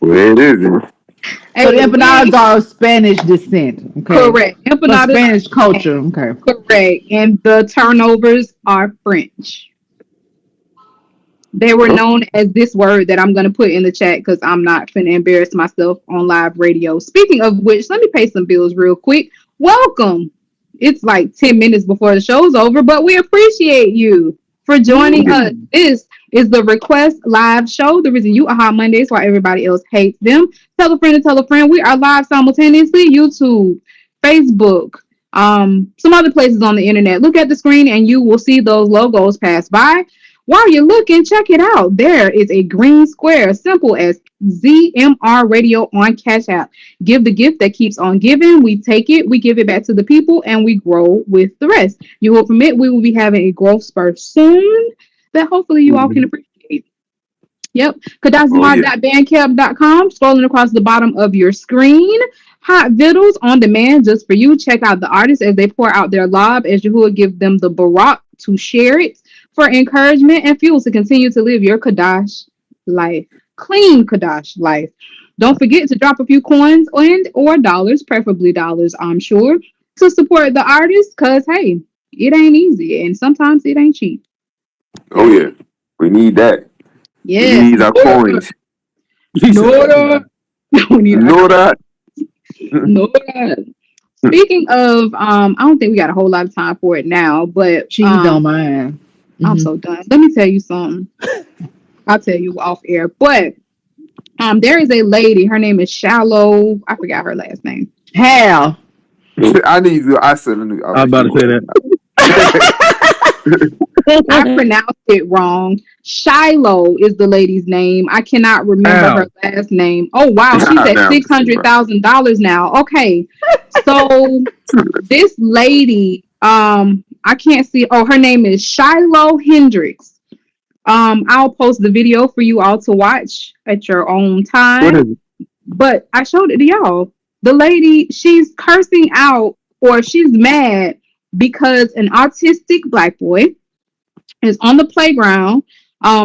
Well, it isn't. So the Hey, empanadas are of Spanish descent. Okay, correct. but Empanadas are Spanish culture. Okay. correct. And the turnovers are French. They were Well, known as this word that I'm going to put in the chat because I'm not finna embarrass myself on live radio. Speaking of which, let me pay some bills real quick. Welcome. It's like 10 minutes before the show's over, but we appreciate you for joining us. This is the Request Live Show. The reason you are hot Mondays while everybody else hates them. Tell a friend to tell a friend. We are live simultaneously, YouTube, Facebook, some other places on the internet. Look at the screen and you will see those logos pass by. While you're looking, check it out. There is a green square, simple as ZMR Radio on Cash App. Give the gift that keeps on giving. We take it, we give it back to the people, and we grow with the rest. You will permit, we will be having a growth spurt soon that hopefully you all can appreciate. Yep. oh yeah. Kadazimod.bandcamp.com. Scrolling across the bottom of your screen. Hot vittles on demand just for you. Check out the artists as they pour out their lob as Yahuwah give them the barak to share it for encouragement and fuel to continue to live your Kadash life. Clean Kadash life. Don't forget to drop a few coins and or dollars, preferably dollars, I'm sure, to support the artists because hey, it ain't easy and sometimes it ain't cheap. Oh yeah. We need that. We Yes. need our coins. Nora. We need You our know that? Nora. Speaking of, I don't think we got a whole lot of time for it now, but Cheese on mine. I'm so done. Let me tell you something. I'll tell you off air. But there is a lady. Her name is Shallow. I forgot her last name. Hell. I need to. I said. I'm about to say that. I pronounced it wrong. Shiloh is the lady's name. I cannot remember her last name. Oh wow, she's at $600,000 now. Okay, so this lady, I can't see. Oh, her name is Shiloh Hendricks. I'll post the video for you all to watch at your own time. What is it? But I showed it to y'all. The lady, she's cursing out or she's mad because an autistic black boy is on the playground.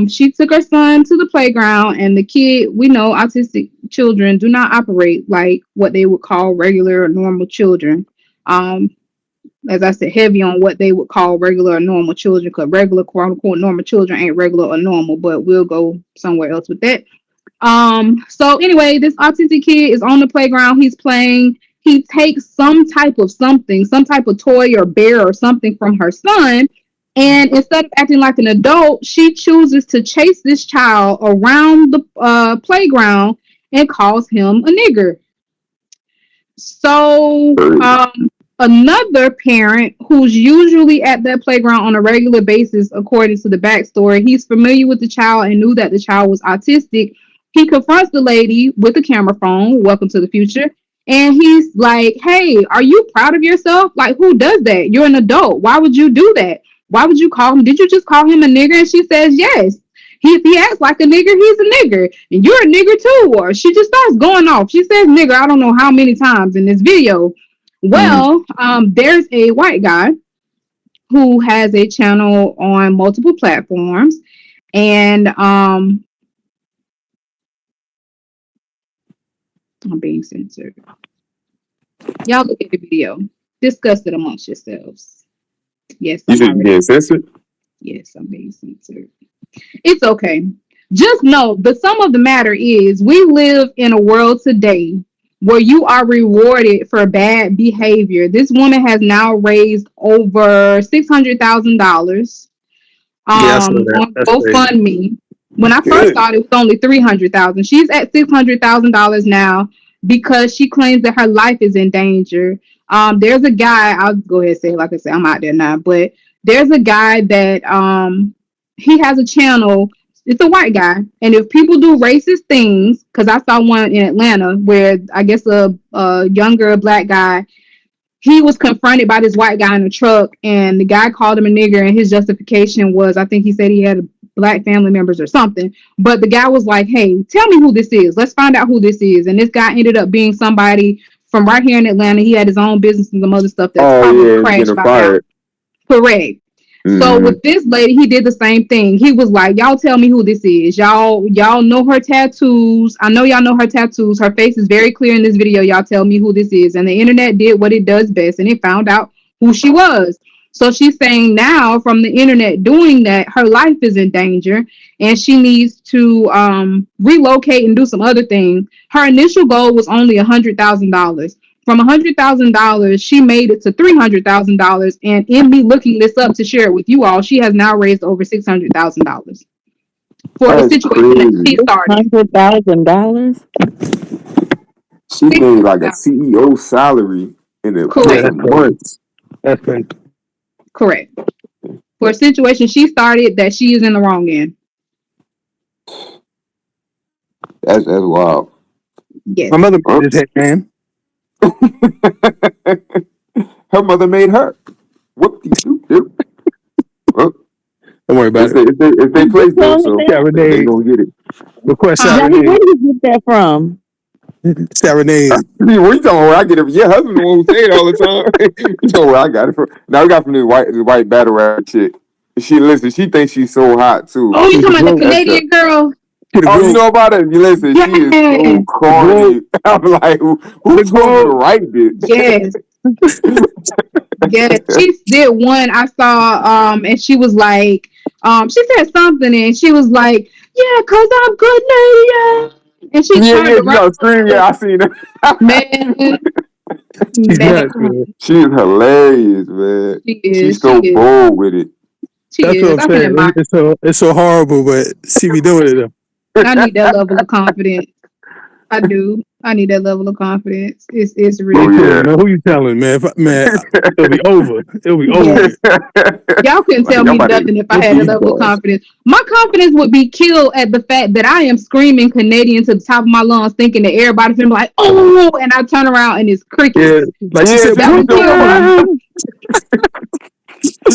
She took her son to the playground, and the kid, we know autistic children do not operate like what they would call regular or normal children. As I said, heavy on what they would call regular or normal children, because regular, quote unquote, normal children ain't regular or normal, but we'll go somewhere else with that. So anyway, this autistic kid is on the playground, he's playing, he takes some type of something, some type of toy or bear or something from her son, and instead of acting like an adult, she chooses to chase this child around the playground and calls him a nigger. So another parent who's usually at that playground on a regular basis, according to the backstory, he's familiar with the child and knew that the child was autistic. He confronts the lady with a camera phone, welcome to the future, and he's like, hey, are you proud of yourself? Like, who does that? You're an adult. Why would you do that? Why would you call him? Did you just call him a nigger? And she says, yes. If he acts like a nigger, he's a nigger. And you're a nigger too. Or she just starts going off. She says nigger, I don't know how many times in this video. Well, there's a white guy who has a channel on multiple platforms. And I'm being censored. Y'all look at the video. Discuss it amongst yourselves. Yes, You I'm said you already. getting censored? Yes, I'm being censored. It's okay. Just know the sum of the matter is we live in a world today where you are rewarded for bad behavior. This woman has now raised over $600,000 Yeah, I saw that. on That's crazy. GoFundMe. When I first Good. started, it was only 300,000. She's at $600,000 now because she claims that her life is in danger. There's a guy. I'll go ahead and say it like I said. I'm out there now, but there's a guy that he has a channel. It's a white guy, and if people do racist things, because I saw one in Atlanta where I guess a younger black guy, he was confronted by this white guy in a truck, and the guy called him a nigger, and his justification was, I think he said he had black family members or something. But the guy was like, hey, tell me who this is. Let's find out who this is. And this guy ended up being somebody from right here in Atlanta. He had his own business and some other stuff that's Oh probably yeah, it's crashed getting by now. fired. Correct. So Mm-hmm. with this lady, he did the same thing. He was like, "Y'all tell me who this is. Y'all know her tattoos. I know y'all know her tattoos. Her face is very clear in this video. Y'all tell me who this is." And the internet did what it does best, and it found out who she was. So she's saying now, from the internet doing that, her life is in danger, and she needs to relocate and do some other things. Her initial goal was only $100,000. From $100,000, she made it to $300,000. And in me looking this up to share it with you all, she has now raised over $600,000 for the That's situation that crazy. she started. $600,000. She made like a 600,000. CEO salary in Yeah, Correct. that's some crazy. months. That's crazy. Correct. For a situation she started that she is in the wrong in. That's wild. My Yes. mother made Oops. this hit, man. Her mother made her. Whoop de doo. Well, Don't worry about it. if they place What's though, wrong with so that? they Serenade. gonna get it. Request Huh? Johnny, where serenade. did you get that from? Serenade. What you talking about? Where I get it? Your husband the one who say it all the time. You know where I got it from? Now we got from the white battle rap chick. She listen. She thinks she's so hot too. Oh, you She's the talking about the gloat. That's Canadian girl? She the oh, you gloat. know about it? You listen. She is so Yes. The gloat. corny. I'm like, who The told you to gloat. write this? Yes. Yes. She did one I saw, and she was like, she said something, and she was like, yeah, cause I'm good, lady. And she Yeah, turned yeah. You around. got scream. Yeah, I seen her. Man, She's nuts, man, man. She is hilarious, man. she She's is, she so is, bold with it. she That's what is. I'm I can saying. admire. It's so horrible, but she be doing it though. I need that level of confidence. I do. I need that level of confidence. It's Oh really Me too, yeah. man. Who you telling, man? It'll be over. It'll be over yes. with. Y'all couldn't Like tell y'all me about to nothing if I get had a these level of bars. confidence. My confidence would be killed at the fact that I am screaming Canadian to the top of my lungs, thinking that everybody's gonna be like, "Oh!" and I turn around and it's Yeah, crickets. like she Yeah, said, she That be would doing kill me. that. Brooklyn.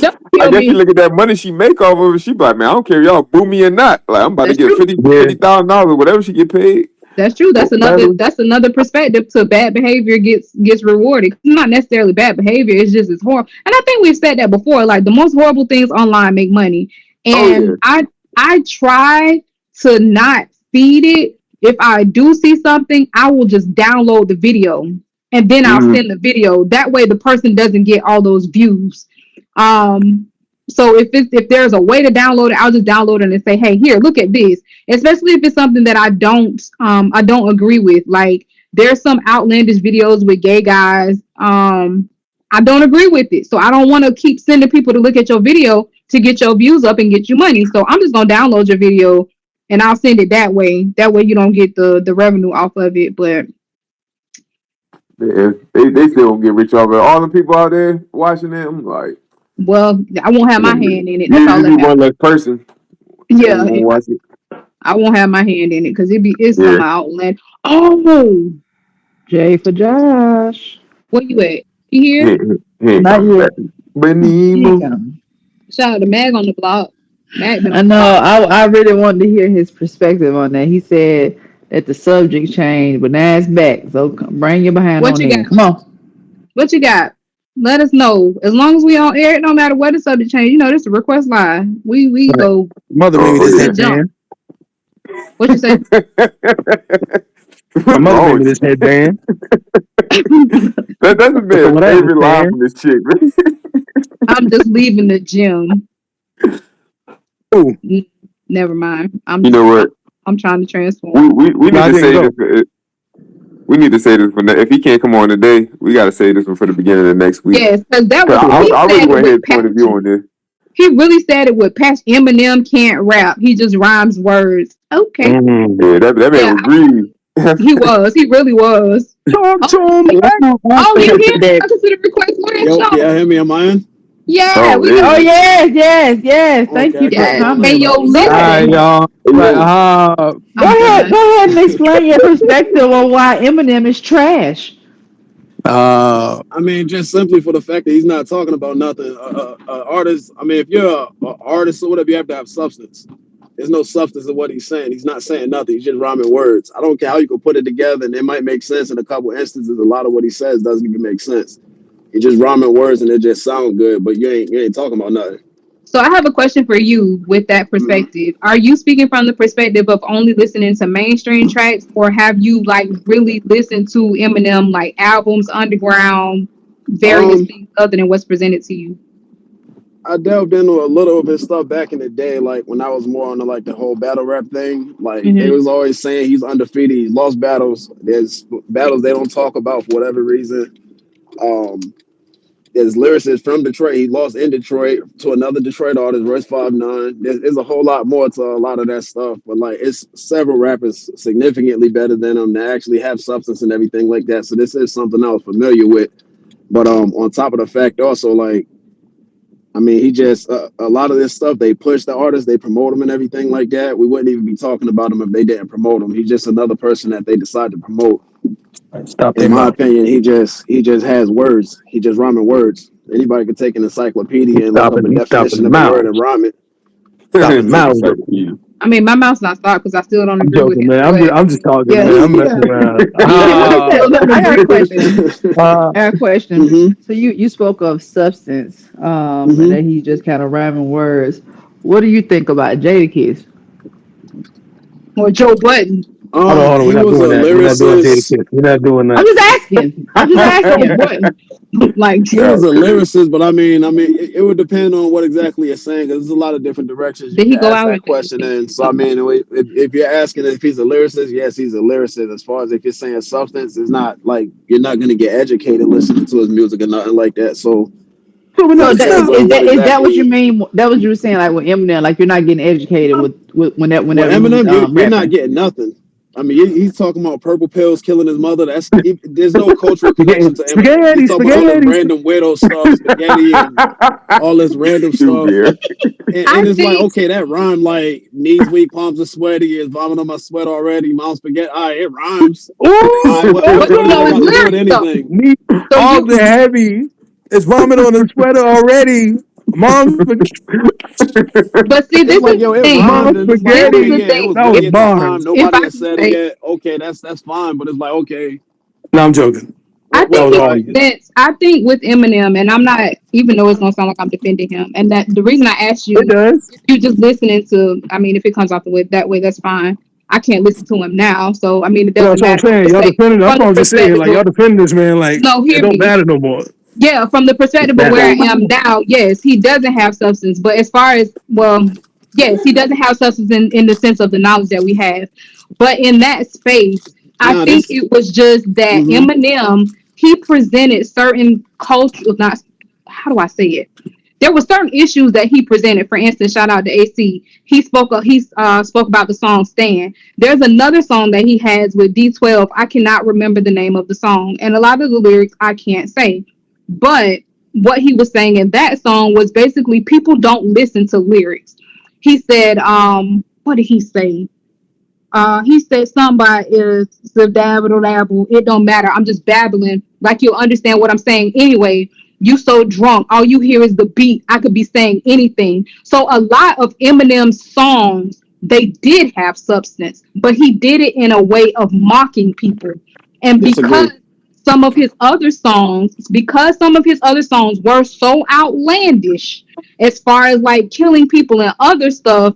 That would I kill guess you me. look at that money she make off of it. She be like, man, I don't care if y'all boo me or not. Like I'm about to That's get true. yeah, $50,000 or whatever she get paid. That's true. No matter. That's another perspective to bad behavior gets rewarded. It's not necessarily bad behavior. It's just it's horrible. And I think we've said that before. Like the most horrible things online make money. Oh yeah. And I try to not feed it. If I do see something, I will just download the video and then I'll Mm-hmm. send the video. That way the person doesn't get all those views. Um so if there's a way to download it, I'll just download it and say, hey, here, look at this, especially if it's something that I don't agree with. Like there's some outlandish videos with gay guys. I don't agree with it. So I don't want to keep sending people to look at your video to get your views up and get you money. So I'm just gonna download your video and I'll send it that way. That way you don't get the revenue off of it. But Yeah, they still don't get rich off it. All the people out there watching it, I'm like, well, I won't have my yeah, hand in it. That's all you that be matters. one less person that Yeah, won't watch it. I won't have my hand in it because it's Yeah. some outland. Oh, J for Josh. where you at? You here? He ain't Not coming back. yet. He ain't Benimo. coming. Shout out to Mag on the block. Mag been I on the know. block. I really wanted to hear his perspective on that. He said that the subject changed, but now it's back. So bring your behind What on you got? in. Come on. What you got? let us know. As long as we on air, it no matter what the subject change. You know, this is a request line. We Right. go Mother made me Oh this we jump. headband. What you say? yeah. My What's mother wrong made me with this you? headband. That's a So man's what I favorite line understand. from this chick, man. I'm just leaving the gym. Oh, Never mind. You know what? I'm trying to We, transform. we, we no, need I to didn't say this. go. We need to say this for if he can't come on today. We got to say this one for the beginning of next week. Yes, because that 'Cause was I, he I really said it want to hear with his point of view passion. on this. He really said it with passion. Eminem can't rap. He just rhymes words. Okay. Yeah, that man Yeah, was greedy. he was. He really was. Talk Oh, to him. oh, you hear me? I consider request line, Yo, can y'all Sean. hear me? Am I in? Yeah, Oh, we there can Oh you hear you. yes, yes, yes. Thank Okay, you I for couldn't Yes. hear my And name. coming. I your was All right, listening. y'all. go. Right, Yo, I'm done. Go ahead and explain your perspective on why Eminem is trash. I mean, just simply for the fact that he's not talking about nothing. Artist. I mean, if you're a artist or whatever, you have to have substance. There's no substance in what he's saying. He's not saying nothing. He's just rhyming words. I don't care how you can put it together, and it might make sense in a couple instances. A lot of what he says doesn't even make sense. He's just rhyming words, and it just sound good, but you ain't talking about nothing. So I have a question for you with that Mhm. perspective. Are you speaking from the perspective of only listening to mainstream tracks, or have you like really listened to Eminem like albums, underground, various Um, things other than what's presented to you? I delved into a little of his stuff back in the day, like when I was more on the whole battle rap thing. Like they Hmm. was always saying he's undefeated, he's lost battles. There's battles they don't talk about for whatever reason. Um, there's lyricists from Detroit. He lost in Detroit to another Detroit artist, Royce 5'9". There's a whole lot more to a lot of that stuff, but like it's several rappers significantly better than him that actually have substance and everything like that. So this is something I was familiar with. But on top of the fact, also like I mean, he just a lot of this stuff. They push the artists, they promote them, and everything like that. We wouldn't even be talking about him if they didn't promote him. He's just another person that they decide to promote. Stop In their my mouth. opinion, he just has words. He just rhyming words. Anybody could take an encyclopedia and look up a He's stopping definition the of a word mouth. and rhyme it. Stopping take a mouths. second. Yeah. I mean, my mouth's not stopped because I still don't I'm agree with joking, him. man. But I'm just talking, yeah, man. I'm yeah, messing around. yeah, I Okay, still don't I got a agree with question. him. Uh, I got a question. hmm So you spoke of substance, and hmm that he just kind of rhyming words. What do you think about Jadakiss? Or Joe Button. hold on. We're He not was a doing that. We're not doing Jada lyricist. Kiss. We're not doing I'm that. just asking. I'm just Joe asking. Button. Like, He was Oh, a crazy. lyricist, but I mean, it would depend on what exactly you're saying because there's a lot of different directions you did can he go ask out that with question Jadakiss? in. So, I mean, if you're asking if he's a lyricist, yes, he's a lyricist. As far as if you're saying substance, it's not like you're not going to get educated listening to his music or nothing like that. So, So we're it not So depends stop. on what is that what you exactly. mean? That was you were saying like with Eminem, like you're not getting educated with Well, whenever he's Eminem, you're not rapping. getting nothing. I mean, he's talking about purple pills killing his mother. There's no cultural Spaghetti, connection to Eminem. He's spaghetti, talking about all this spaghetti. random weirdo stuff, spaghetti and all this random stuff. Stupid. I And it's like, think okay, that rhyme like knees weak, palms are sweaty, is vomit on my sweat already, mouth spaghetti. All right, it rhymes. All right, Ooh, but what is no, it it's got to do with lyrics though. anything? me, So all you the heavy. It's vomit on the sweater already. Mom's, but see It's this like, is yo, the it thing. rhymed, mom's and it's like, This is okay, spaghetti. the yeah, it thing. was That was witty If at the I time. bars. if Nobody I has can said it say yet. Okay, that's fine, but it's like, okay, No, I'm joking. I what That think was all it right, awesome. presents. I think with Eminem, and I'm not, even though it's gonna sound like I'm defending him, and that the reason I asked It you does. if you just listening to, I mean, if it comes out the way that way, that's fine. I can't listen to him now, so I mean, it But doesn't that's what I'm matter. I'm saying. just Y'all saying defending. That's from what the I'm just saying. perspective Like of y'all defending this man. Like no, it hear don't me. matter no more. Yeah, from the It perspective of where I matters. am now, yes, he doesn't have substance. But as far as well, yes, he doesn't have substance in the sense of the knowledge that we have. But in that space, I now think this. it was just that Mm-hmm. Eminem he presented certain culture. Not how do I say it? There were certain issues that he presented. For instance, shout out to AC. He spoke about the song "Stand." There's another song that he has with D12. I cannot remember the name of the song, and a lot of the lyrics I can't say. But what he was saying in that song was basically people don't listen to lyrics. He said, what did he say? He said somebody is the dabble. It don't matter. I'm just babbling. Like you'll understand what I'm saying anyway. You so drunk. All you hear is the beat. I could be saying anything. So a lot of Eminem's songs, they did have substance, but he did it in a way of mocking people. And because Disagree. some of his other songs, because some of his other songs were so outlandish as far as like killing people and other stuff,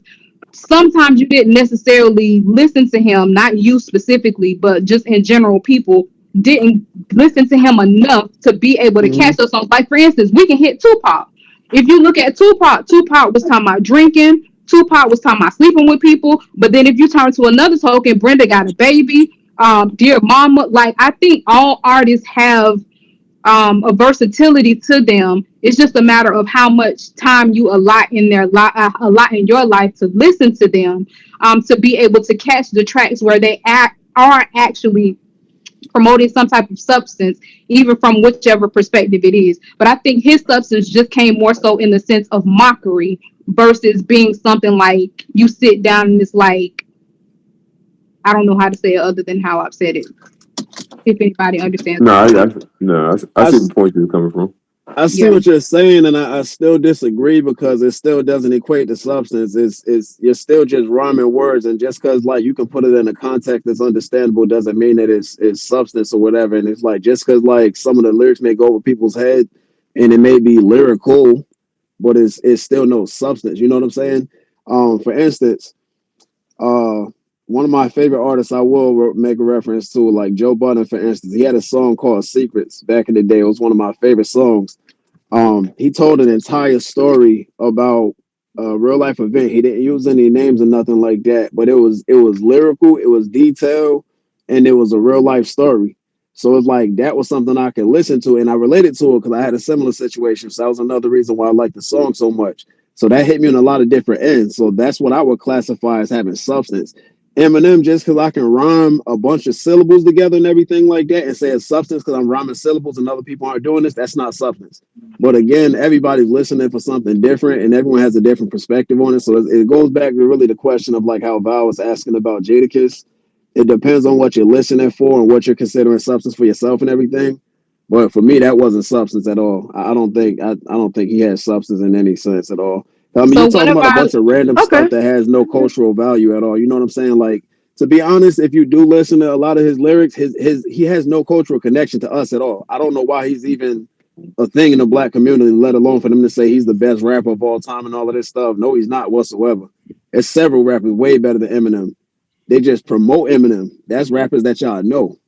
sometimes you didn't necessarily listen to him, not you specifically, but just in general, people didn't listen to him enough to be able to Hmm. catch those songs. Like, for instance, we can hit Tupac. If you look at Tupac, Tupac was talking about drinking, Tupac was talking about sleeping with people. But then if you turn to another token, Brenda got a baby, Dear Mama. Like, I think all artists have a versatility to them. It's just a matter of how much time you allot in their allot in your life to listen to them, to be able to catch the tracks where they are actually promoting some type of substance, even from whichever perspective it is. But I think his substance just came more so in the sense of mockery versus being something like you sit down and it's like, I don't know how to say it other than how I've said it. If anybody understands No, what I'm saying. I I, see the point you're coming from. I see Yeah. what you're saying, and I still disagree because it still doesn't equate to substance. It's you're still just rhyming words, and just because like you can put it in a context that's understandable doesn't mean that it's substance or whatever. And it's like just because like some of the lyrics may go over people's head, and it may be lyrical, but it's still no substance. You know what I'm saying? For instance, uh, one of my favorite artists I will make a reference to, like Joe Budden, for instance, he had a song called "Secrets" back in the day. It was one of my favorite songs. He told an entire story about a real life event. He didn't use any names or nothing like that, but it was lyrical, it was detailed, and it was a real life story. So it's like that was something I could listen to, and I related to it because I had a similar situation. So that was another reason why I like the song so much. So that hit me on a lot of different ends. So that's what I would classify as having substance. Eminem, just because I can rhyme a bunch of syllables together and everything like that, and say it's substance because I'm rhyming syllables and other people aren't doing this, that's not substance. But again, everybody's listening for something different, and everyone has a different perspective on it. So it goes back to really the question of like how Val was asking about Jadakiss. It depends on what you're listening for and what you're considering substance for yourself and everything. But for me, that wasn't substance at all. I don't think he has substance in any sense at all. I mean, you're So what talking about a about bunch of random Okay. stuff that has no cultural value at all. You know what I'm saying? Like, to be honest, if you do listen to a lot of his lyrics, his he has no cultural connection to us at all. I don't know why he's even a thing in the black community, let alone for them to say he's the best rapper of all time and all of this stuff. No, he's not whatsoever. There's several rappers way better than Eminem. They just promote Eminem. That's rappers that y'all know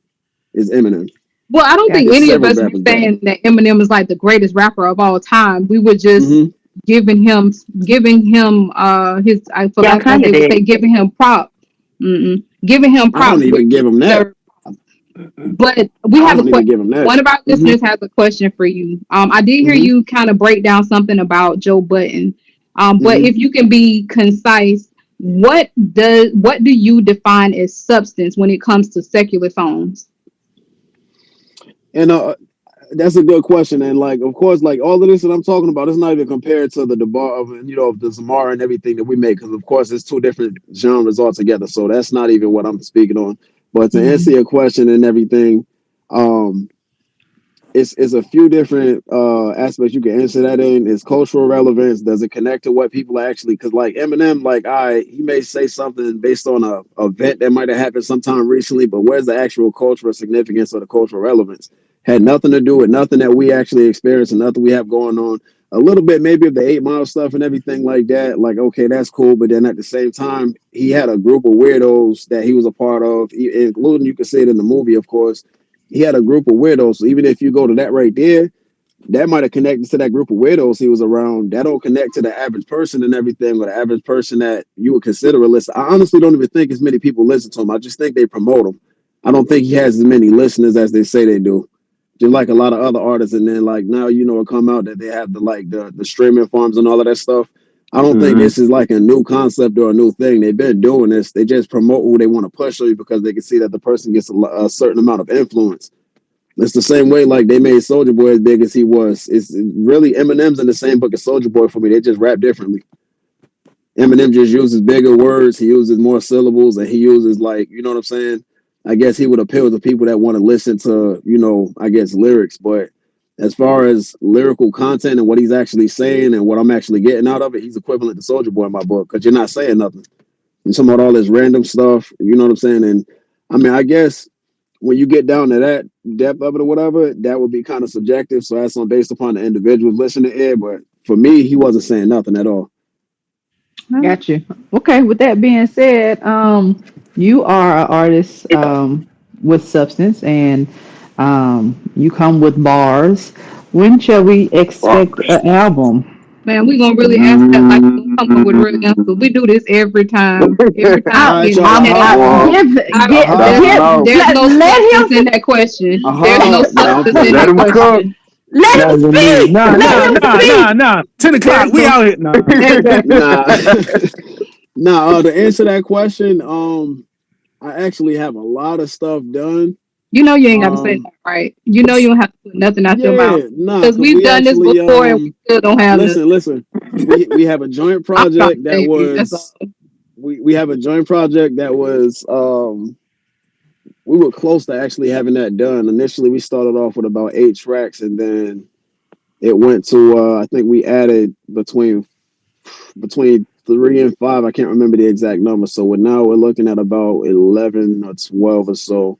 is Eminem. well, I don't think Gotcha. It's any of several us were rappers better. saying that Eminem is like the greatest rapper of all time. We were just Hmm. giving him his, I for Y'all lack, as kind of they would say, did. giving him giving him I don't props where even he give him that. deserves. But we I have a don't even question. give him that. One of our Hmm. listeners has a question for you. I did hear Hmm. you kind of break down something about Joe Button. But Hmm. if you can be concise, what do you define as substance when it comes to secular songs? And that's a good question. And like, of course, like all of this that I'm talking about, it's not even compared to the bar of the Zamar and everything that we make, because of course it's two different genres altogether. So that's not even what I'm speaking on. But to answer Mhm. your question and everything, um, it's a few different aspects you can answer that in. Is cultural relevance? Does it connect to what people are actually? Because like Eminem, like he may say something based on a event that might have happened sometime recently, but where's the actual cultural significance or the cultural relevance? Had nothing to do with nothing that we actually experience and nothing we have going on. A little bit maybe of the 8 Mile stuff and everything like that. Like, okay, that's cool. But then at the same time, he had a group of weirdos that he was a part of, including, you can see it in the movie, of course. He had a group of weirdos. So even if you go to that right there, that might have connected to that group of weirdos he was around. That don't connect to the average person and everything, or the average person that you would consider a listener. I honestly don't even think as many people listen to him. I just think they promote him. I don't think he has as many listeners as they say they do. Just like a lot of other artists, and then like now it come out that they have the streaming farms and all of that stuff. I don't think Hmm. this is like a new concept or a new thing. They've been doing this. They just promote who they want to push on you because they can see that the person gets a certain amount of influence. It's the same way like they made Soldier Boy as big as he was. It's really Eminem's in the same book as Soldier Boy for me. They just rap differently. Eminem just uses bigger words. He uses more syllables, and he uses like what I'm saying. I guess he would appeal to people that want to listen to I guess lyrics. But as far as lyrical content and what he's actually saying and what I'm actually getting out of it, he's equivalent to Soldier Boy in my book because you're not saying nothing. You're talking about all this random stuff. You know what I'm saying? And I mean, I guess when you get down to that depth of it or whatever, that would be kind of subjective. So that's on based upon the individuals listening to it. But for me, he wasn't saying nothing at all. Got you. Okay, with that being said, you are an artist with substance and you come with bars. When shall we expect an album? Man, we gonna really answer that like we gonna come up with real answers. We do this every time. Every time All I, we right, get y'all. I'm, into that. give, I don't. get, Aha, There's give, there's no let substance in him, that question. There's no aha. No, I'm substance in playing. Let that him cook. question. let him That's indeed. speak. Nah, Let nah, him nah, nah, speak. nah. 10 o'clock. There's We no out here. Nah. exactly. Nah, nah. To answer that question, I actually have a lot of stuff done. You know you ain't got to say Um, that, right? You know you don't have to put nothing out your mouth yeah, nah, because cause we've we done this actually before and we still don't have nothing. listen. We have a joint I'm trying to project that save you. That's all. was we have a joint project that was we were close to actually having that done. Initially, we started off with about 8 tracks, and then it went to I think we added between 3 and 5. I can't remember the exact number. So we're looking at about 11 or 12 or so.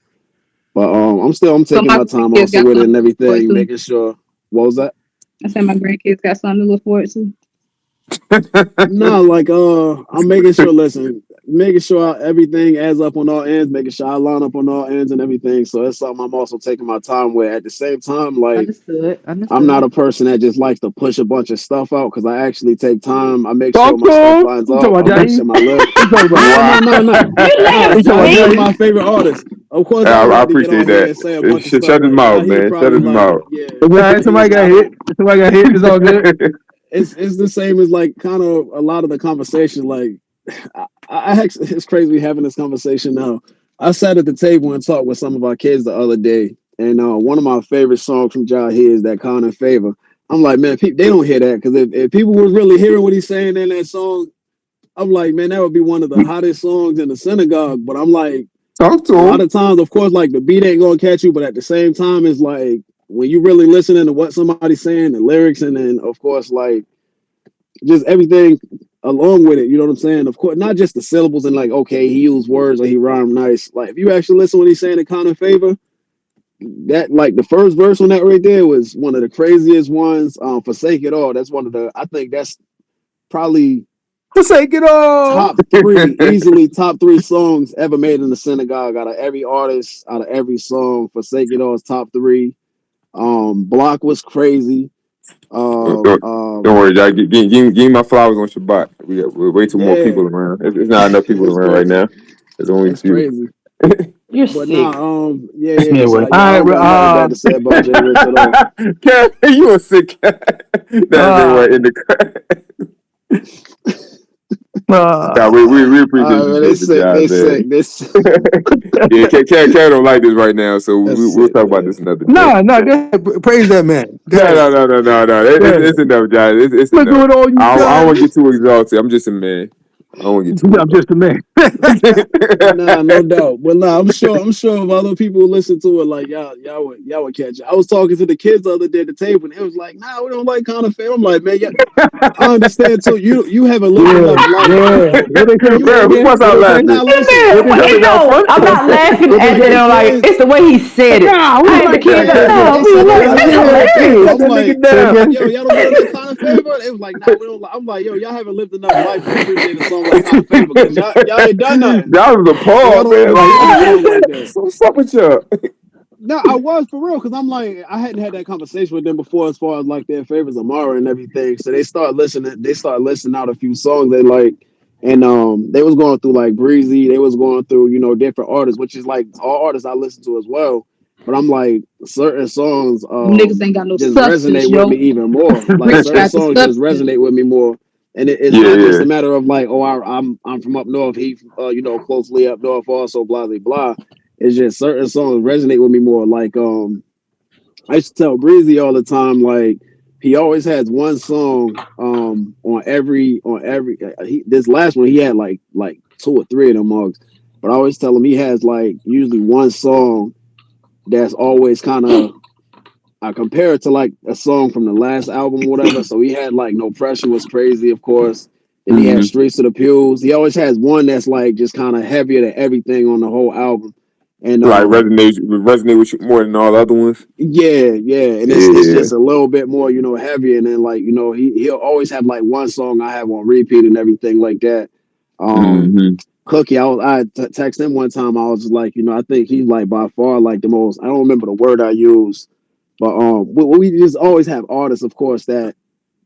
But I'm So taking my my time grandkids also got with it something and to look forward everything, to. making sure. What was that? I said my grandkids got something to look forward to. No, like I'm making sure. Listen, making sure everything adds up on all ends, making sure I line up on all ends and everything. So that's something I'm also taking my time with. At the same time, like Understood. I'm not Understood. a person that just likes to push a bunch of stuff out because I actually take time. I make sure Talk my to stuff him. lines You talking up. about I make James? sure my lyrics. You talking about? No, Wow. no, no, no, You let him You talking about Jahheer is speak. James? my favorite artist. Of course, I I, don't I like to get appreciate on here that. and say a bunch of stuff. Shut his Like mouth, Jahheer man. Shut probably his like, mouth. yeah, It's all right. he's Somebody got I hit. don't. Somebody got hit. It's all good. It's the same as like kind of a lot of the conversation. Like I actually, it's crazy having this conversation now. I sat at the table and talked with some of our kids the other day, and one of my favorite songs from Jahheer is that "Con and Favor." I'm like, man, they don't hear that because if people was really hearing what he's saying in that song, I'm like, man, that would be one of the hottest songs in the synagogue. But I'm like, Talk to a lot him. of times, of course, like the beat ain't gonna catch you, but at the same time, it's like when you really listening to what somebody's saying, the lyrics, and then of course, like just everything along with it. You know what I'm saying? Of course, not just the syllables and like, okay, he used words or he rhymed nice. Like if you actually listen to what he's saying in Common Favor, that like the first verse on that right there was one of the craziest ones. Forsake It All. That's one of the I think that's probably Forsake it all. top three, easily top three songs ever made in the synagogue out of every artist, out of every song. Forsake It All is top three. Block was crazy. Don't, don't worry, Jack. Give me my flowers on Shabbat. We got way too more Yeah, people around. It's not enough people it's around right crazy. now. There's only a It's few. crazy. You're But sick. nah, yeah. So Anyway, yeah, I all don't right. got nothing bad to say about Jay Rich at all. Cat, you a sick cat. That's Uh, everyone in the. Nah, uh, we All appreciate right, you man, they taking the sick, job, they man. sick, this Yeah, Cat don't like this right now, so that's we'll sick, talk about man. this another day. no, no. Go ahead. Praise that man. Go No, ahead. no, no, no, no, no. Go ahead. It's enough, John. It's Look enough. at all you I don't want to done. get too exalted. I'm just a man. I don't want to get too I'm just a man. Nah, no doubt. But nah, I'm sure if other people listen to it, like y'all would catch it. I was talking to the kids the other day at the table, and it was like, nah, we don't like kind of fair. I'm like, man, yeah, I understand too. You haven't lived Yeah, enough life. yeah. What they say, You Fred Bro, who again? bust you What out they say? laughing? now listen. Man, What they say? it don't. I'm not laughing at that. The I'm like, it's kids, the way he said it. Nah, we I don't had the like kids. that. yeah, No, they we said they like don't Nah, that's like go kind of ahead. favor. Cut hilarious. I'm that like, nigga Say I'm down. like, again? yo, y'all don't want to know kind of favor. It was like, nah, we don't. I'm like, yo, y'all haven't lived enough life to appreciate a song like kind of favor because y'all ain't done nothing. That was a So y'all pause, don't man. understand a Like, song like that. what's up with you? No, I was for real because I'm like I hadn't had that conversation with them before as far as like their favorites of Mara and everything. So they start listening. They start listening out a few songs they like, and they was going through like Breezy. They was going through different artists, which is like all artists I listen to as well. But I'm like certain songs Them niggas ain't got no just substance, resonate with me yo. even more. Like Rich certain got the songs just substance. resonate with me more. And it's Yeah, not just yeah. a matter of like, oh, I'm from up north. He, closely up north, also blah blah blah. It's just certain songs resonate with me more. Like I used to tell Breezy all the time, like he always has one song on every this last one he had like two or three of them mugs. But I always tell him he has like usually one song that's always kind of I compare it to like a song from the last album, whatever. So he had like No Pressure was crazy, of course. Then he had Mm-hmm. Streets to the Pews. He always has one that's like just kind of heavier than everything on the whole album. And Like resonate with you more than all the other ones. yeah, and it's Yeah. just a little bit more, heavier. And then like, he'll always have like one song I have on repeat and everything like that. Um, Mm-hmm. Cookie, text him one time. I was just like, I think he's like by far like the most. I don't remember the word I used, but we just always have artists, of course, that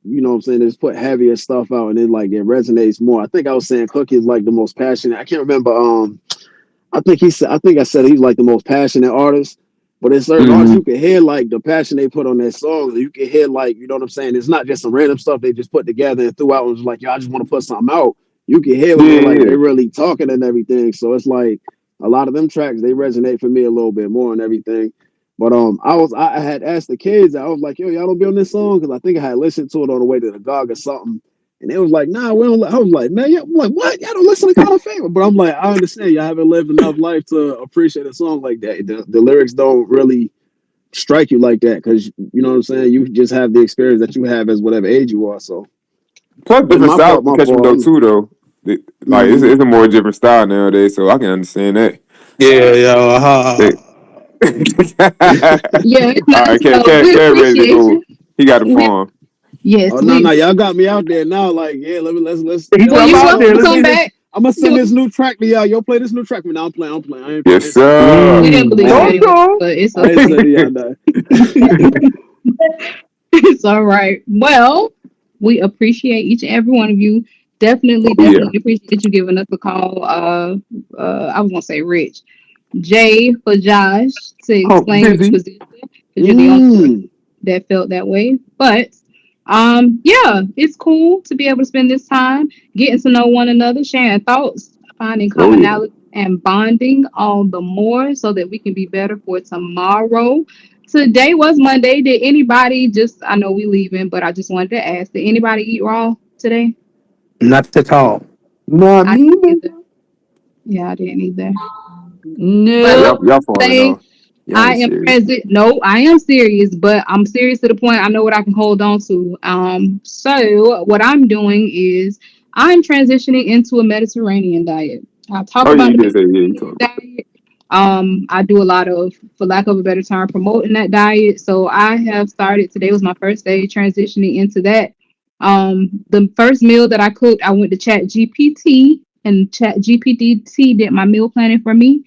what I'm saying, just put heavier stuff out and then like it resonates more. I think I was saying Cookie is like the most passionate. I can't remember. I think I said he's like the most passionate artist. But in certain artists, Mm-hmm. you can hear like the passion they put on their songs. You can hear like, you know what I'm saying? It's not just some random stuff they just put together and threw out and was like, yo, I just want to put something out. You can hear when Yeah, they're yeah. really talking and everything. So it's like a lot of them tracks, they resonate for me a little bit more and everything. But I had asked the kids, I was like, yo, y'all don't be on this song? Because I think I had listened to it on the way to the GOG or something. And it was like, nah, we don't. I was like, man, yeah. I'm like, what? Y'all don't listen to Kind of Favor? But I'm like, I understand. Y'all haven't lived enough life to appreciate a song like that. The lyrics don't really strike you like that because you know what I'm saying. You just have the experience that you have as whatever age you are. So, Plus, but different my styles fault. can My catch me fault. though too, though. Like Mm-hmm. it's a more different style nowadays, so I can understand that. Yeah, yo. Hey. Yeah, it's All nice. right, Cat We ready to appreciate go. you. He got a We, farm. yes, Oh no, we. no, y'all got me out there now. Like, yeah, let's He Well, said, I'm you out yo. welcome there. to Let's come get it. back. I'm gonna send You this new track to y'all. Yo, play this new track. No, I'm playing. I ain't playing. Yes, It's all right. sir. we didn't Mm. believe I you ain't, anyway, Don't but it's I ain't okay. sending y'all that. It's all right. Well, we appreciate each and every one of you. Oh Definitely, yeah. definitely appreciate you giving us a call. I was gonna say Rich. Jay for Josh to Oh, explain your Dizzy. position because you're the only one Mm. that felt that way. But yeah, it's cool to be able to spend this time getting to know one another, sharing thoughts, finding Oh yeah. commonality and bonding all the more so that we can be better for tomorrow. Today was Monday. Did anybody just I know we leaving, but I just wanted to ask, did anybody eat raw today? Not at all. Nah, I me didn't either. either. Yeah, I didn't either. But Oh, let y'all, me No. y'all falling say off. Y'all I ain't am serious. present. No, I am serious, but I'm serious to the point I know what I can hold on to. So what I'm doing is I'm transitioning into a Mediterranean diet. I talk Oh yeah, about you the did say yeah. You Mediterranean told me. diet. I do a lot of, for lack of a better term, promoting that diet. So I have started. Today was my first day transitioning into that. The first meal that I cooked, I went to Chat GPT, and Chat GPT did my meal planning for me.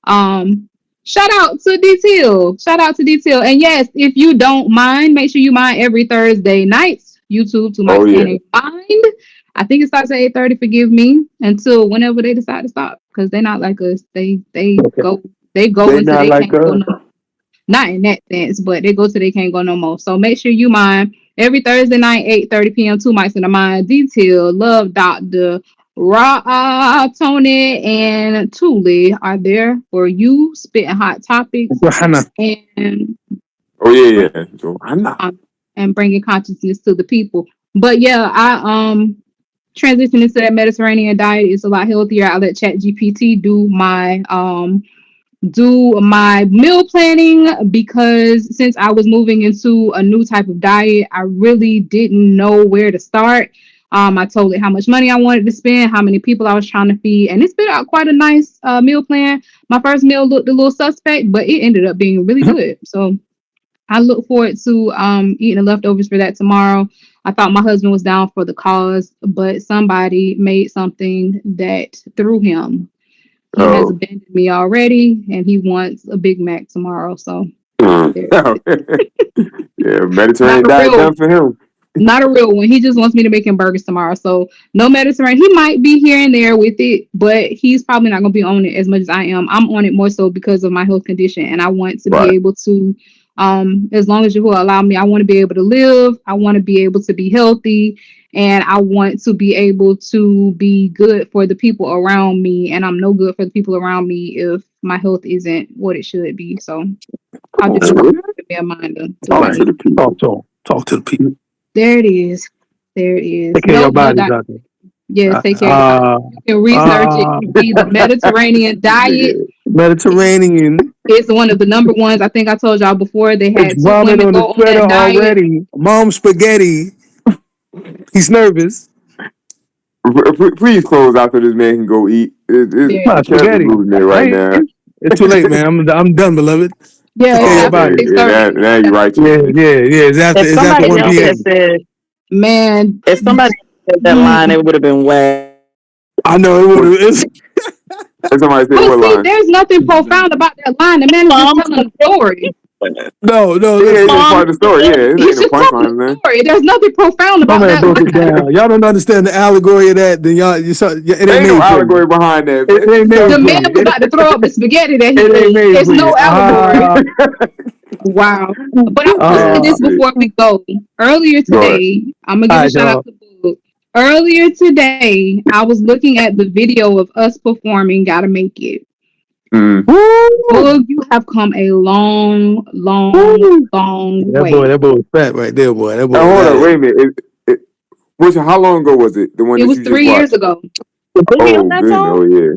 Um, Shout out to Detail. Shout out to Detail. And yes, if you don't mind, make sure you mind every Thursday nights. YouTube to my Oh yeah. standing mind. I think it starts at 8:30. Forgive me until whenever they decide to stop because they're not like us. They go They until not they like can't go us. no more. Not in that sense, but they go till they can't go no more. So make sure you mind every Thursday night, 8:30 p.m. Two mics in the mind. Detail, love, Doctor Tony, and Tuli are there for you, spitting hot topics Hannah. and Oh yeah, bring, yeah. Joanna. and bringing consciousness to the people. But yeah, I transition into that Mediterranean diet. It's a lot healthier. I let Chat GPT do my meal planning because since I was moving into a new type of diet, I really didn't know where to start. I told it how much money I wanted to spend, how many people I was trying to feed, and it spit out quite a nice meal plan. My first meal looked a little suspect, but it ended up being really good. So I look forward to eating the leftovers for that tomorrow. I thought my husband was down for the cause, but somebody made something that threw him. He has Oh. abandoned me already, and he wants a Big Mac tomorrow. So there it is. Yeah, Not Mediterranean a diet real, done for him. not a real one. He just wants me to make him burgers tomorrow. So no Mediterranean. He might be here and there with it, but he's probably not going to be on it as much as I am. I'm on it more so because of my health condition, and I want to be Right. able to. As long as you will allow me, I want to be able to live. I want to be able to be healthy, and I want to be able to be good for the people around me. And I'm no good for the people around me if my health isn't what it should be. So Come I'll on, just man. be a reminder to Talk to me. the Talk people. to him. Talk to the people. There it is. There it is. Take care of No, your no, bodies Dr. out there. Yes, take care of your body. Uh, You can research it. uh, You see the Mediterranean diet. Nigga. Mediterranean. It's one of the number ones. I think I told y'all before they It's had two vomit women on the go on sweater that diet. already. Mom spaghetti. He's nervous. Please close after this man can go eat. There it My is. Kevin's spaghetti. losing it I right ain't, now. It's too late, man. I'm done, beloved. Yeah, Take it's care of Oh, your after okay. body. 6:30. Yeah, now you're Yeah, righteous. yeah, yeah. If It's after somebody 1 else had p.m. said, Man, if somebody said that line, it would have been way. I know it would What? have. And somebody said but what see, line? there's nothing profound about that line. The man is just Mom, telling a story. No, Yeah, it's listen. just mom, part of the story. Yeah, it He's ain't no just telling punchline, a man. story. There's nothing profound My about man that broke it line. down. Y'all don't understand the allegory of that. Then it There ain't ain't no made for allegory you. behind that, It ain't man. made The for man you. was about to throw up the spaghetti that he It ain't ate. made It's for you. no allegory. Wow. But I want to say Man, this shit. before we go. Earlier Go ahead. today, I'm gonna All give a right, shout out y'all. to Boog. Earlier today, I was looking at the video of us performing "Gotta Make It." Mm. Woo! Boog, you have come a long, long, Woo! long That boy way. was fat right there, boy. That boy And was hold out up, of wait here. a minute. How long ago was it? The one It that was you just 3 years watched? ago. the Boogie on Oh, that good. song? Oh, yeah.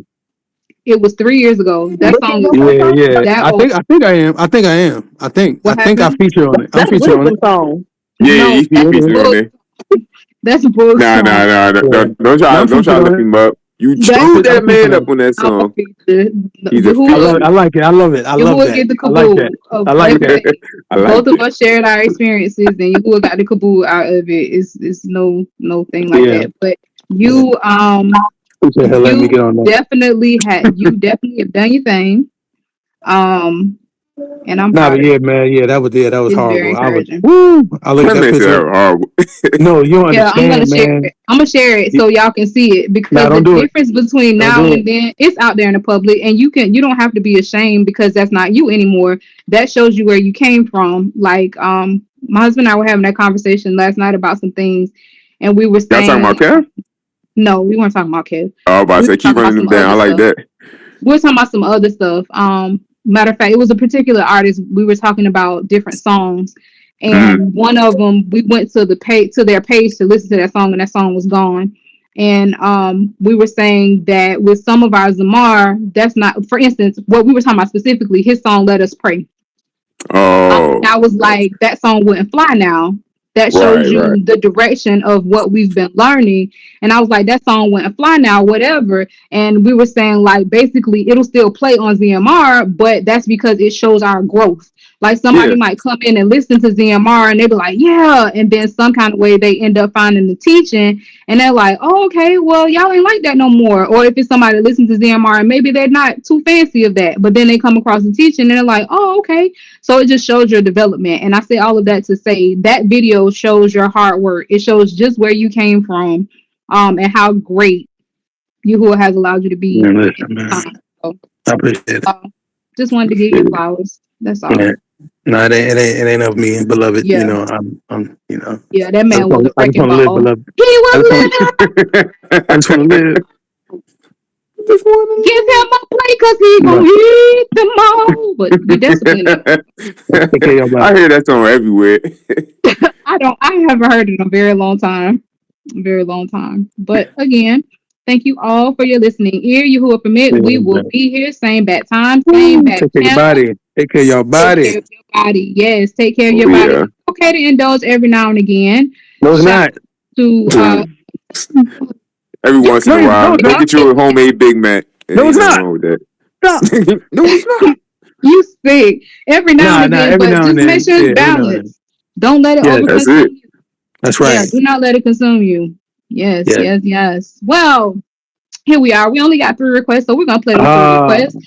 It was 3 years ago. That Boogie song on is that Yeah, song? yeah. that I old. think I am. I What think I happened? feature on it. I'm That's featured on it. wisdom song. Yeah, No, he that's featured on Boog. there. That's Boog's Nah, song. nah, nah. Yeah. No, I'm Don't try featured to on lift it. him up. You That's chewed I'm that featured man on up it. on that our song. feature. He's a Yahuwah, feature. I like it. I love it. I love Yahuwah that. get the I like caboose. that. I like that. I Both like of it. us shared our experiences, and Yahuwah got the caboose out of it. It's no thing like Yeah. that. But Yeah. Appreciate her letting me you get on that. definitely have done your thing. Um, and I'm Nah, but proud of yeah, you. man, that was It's very horrible. encouraging. I look at That that man said that picture. was horrible. No, you don't Yeah, I'm gonna understand, share man. it. I'm gonna share it so y'all can see it Nah, because the don't do it. difference between Don't now do it. and then it's out there in the public, and you don't have to be ashamed because that's not you anymore. That shows you where you came from. Like my husband and I were having that conversation last night about some things, and we were Y'all talking saying about Kev? no, we weren't talking about kids. Oh, I was about to We say, were keep talking about running them some down. I other like stuff. that. We were talking about some other stuff. Matter of fact, it was a particular artist. We were talking about different songs, Mm. and one of them we went to their page to listen to that song, and that song was gone. And we were saying that with some of our Zamar, that's not, for instance, what we were talking about specifically. His song "Let Us Pray." Oh, I was like, that song wouldn't fly now. That shows right. you the direction of what we've been learning. And I was like, that song wouldn't fly now, whatever. And we were saying, like, basically, it'll still play on ZMR, but that's because it shows our growth. Like, somebody Yeah. might come in and listen to ZMR and they be like, yeah. And then some kind of way they end up finding the teaching. And they're like, oh, okay, well, y'all ain't like that no more. Or if it's somebody that listens to ZMR and maybe they're not too fancy of that, but then they come across the teaching and they're like, oh, okay. So it just shows your development. And I say all of that to say that video shows your hard work. It shows just where you came from, and how great Yahuwah has allowed you to be Man, in listen, this man. time. So I appreciate it. just wanted to give you flowers. That's all. Yeah. No, it ain't of me, beloved. You Yeah. know, I'm Yeah, that man was a I just wrecking want to live, ball. beloved. He I was just want little. I just want to live. Just wanna Give him a play because he gonna No, hit them all. But we discipline that. take care of your I body. hear that song everywhere. I haven't heard it in a very long time. A very long time. But again, thank you all for your listening ear. You who will permit, Yeah, we will man. be here, same bat time, same bat Take care of your channel. body. Take care of your Take body. care of your body. Yes, take care of Oh your body. yeah. Okay to indulge every now and again. No, it's Shout not. out to Every you once in a while, No, it's go not. get you a homemade Big Mac. There No, ain't it's nothing not. wrong with that. Stop. No, it's not. you sick every now and Nah. again, Every but now and just make then. sure Yeah, it's every now and then. balanced. Don't let it Yes, That's overconsume it. you. that's Yeah, right. do not let it consume you. Yes, Yes. yes, yes. Well, here we are. We only got 3 requests, so we're gonna play them 3 Ah, requests.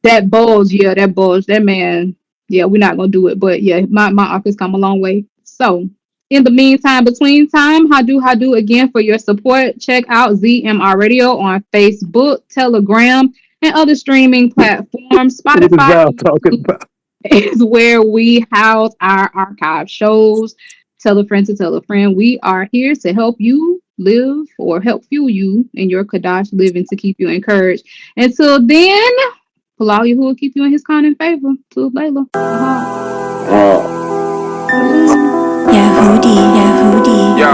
That bulge, yeah, that bulge, that man. Yeah, we're not gonna do it, but yeah, my office come a long way. So in the meantime, between time, how do again for your support. Check out ZMR Radio on Facebook, Telegram, and other streaming platforms. what is Spotify Val and talking YouTube about? is where we house our archive shows. Tell a friend to tell a friend. We are here to help you live or help fuel you in your Kadash living to keep you encouraged. Until then, Palau who will keep you in his kind and favor. To Layla. Yo.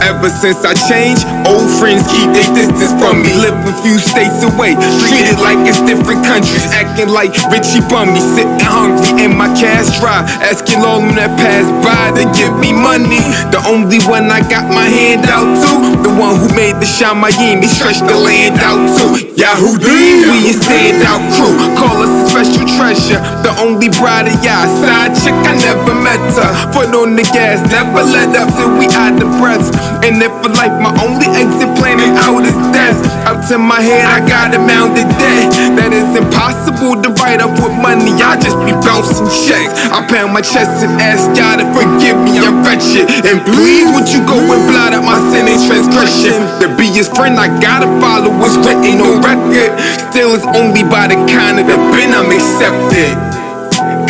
Ever since I changed, old friends keep their distance from me. Live a few states away, treated like it's different countries. Acting like Richie Bummy, sitting hungry and my cash dry. Asking all them that pass by to give me money. The only one I got my hand out to, the one who made the shine Miami, stretch the land out too. Yahoo D, we a standout crew. Call us a special treasure. The only bride of y'all, side chick, I never met her. Foot on the gas, never let up till we out the breath. And if for life, my only exit plan out is death. Up to my head, I got a mounted debt. That is impossible to write up with money. I just be bouncing checks. I pound my chest and ask y'all to forgive me. I'm wretched. And please, would you go and blot out my sin and transgression? To be his friend, I gotta follow what's written on record. Still, it's only by the kind of the bin I'm accepted.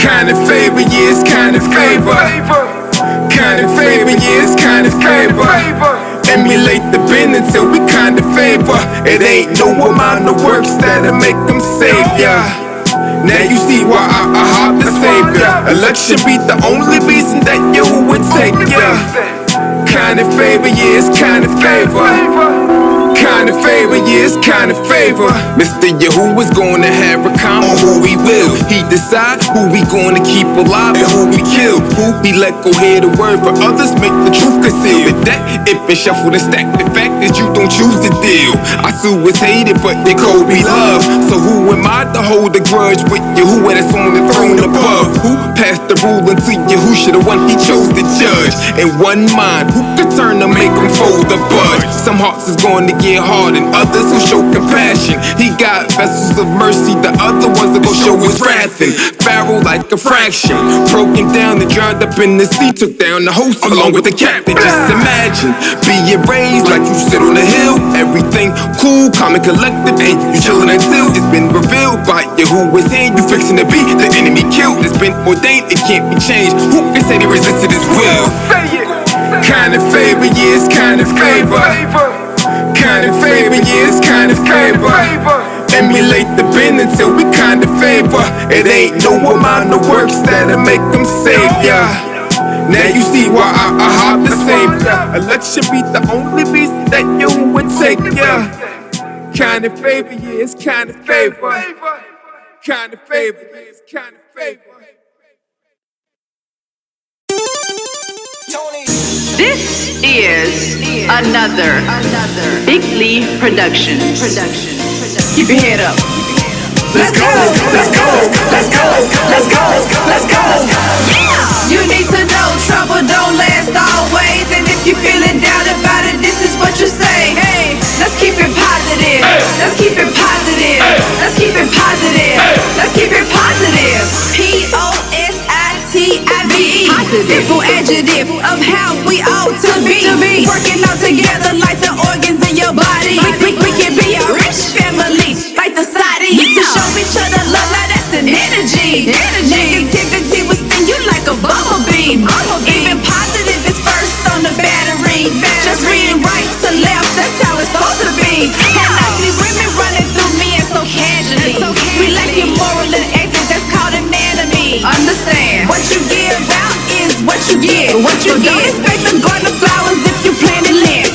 Kind of favor, yeah, it's kind of favor. Kind of favor, yeah, it's kind of favor. Emulate the bin until we kind of favor. It ain't no amount of works that'll make them savior. Now you see why I hop the savior. Election be the only reason that you would take ya. Kind of favor, yeah, it's kind of favor. Kind of favor, yeah, it's kind of favor. Mr. Yahuwah's gonna have a comment on who we will. He decide who we gonna keep alive and who we kill. Who we let go hear the word for others, make the truth conceal. The deck, it been shuffled and stacked. The fact that you don't choose the deal. I sue is hated, but they cold be loved. So who am I to hold a grudge with Yahuwah that's on the throne above? Who passed the ruling to Yahushua, the one he chose to judge? In one mind, who could turn to make him fold the budge? Some hearts is going to get hard and others who show compassion. He got vessels of mercy, the other ones that gon' show his wrath. And Pharaoh like a fraction, broken down and drowned up in the sea, took down the host along with the captain. Just imagine being raised like you sit on a hill, everything cool, calm and collected, and you chillin' until it's been revealed by Yahuwah's hand. You fixin' to be the enemy killed. It's been ordained, it can't be changed. Who can say they resisted his will? Kind of favor, yeah, it's kind of favor. Kind of favor, yeah, it's kind of favor. Emulate the bin until we kind of favor. It ain't no amount of works that'll make them savior. Now you see why I hop the savior. Election be the only reason that you would take ya. Kind of favor, yeah, it's kind of favor. Kind of favor, yeah, it's kind of favor. This is another Big League production. Keep your head up. Let's go, let's go, let's go, let's go, let's go. You need to know trouble don't last always. And if you feeling down about it, this is what you say. Hey, let's keep it positive. Let's keep it positive. Let's keep it positive. Let's keep it positive. Positive. Simple adjective of how we ought to be. Working out together like the organs in your body. We can be a rich family like the Saudi. Show each other love, now that's an energy. Negativity will sting you like a bumblebee. Even positive is first on the battery. Just reading right to left, that's how it's supposed to be. And I see women running through me and so casually. We lacking moral and ethics, that's called an enemy. Understand, what you give out is what you get. So don't expect to garden flowers if you plant and live.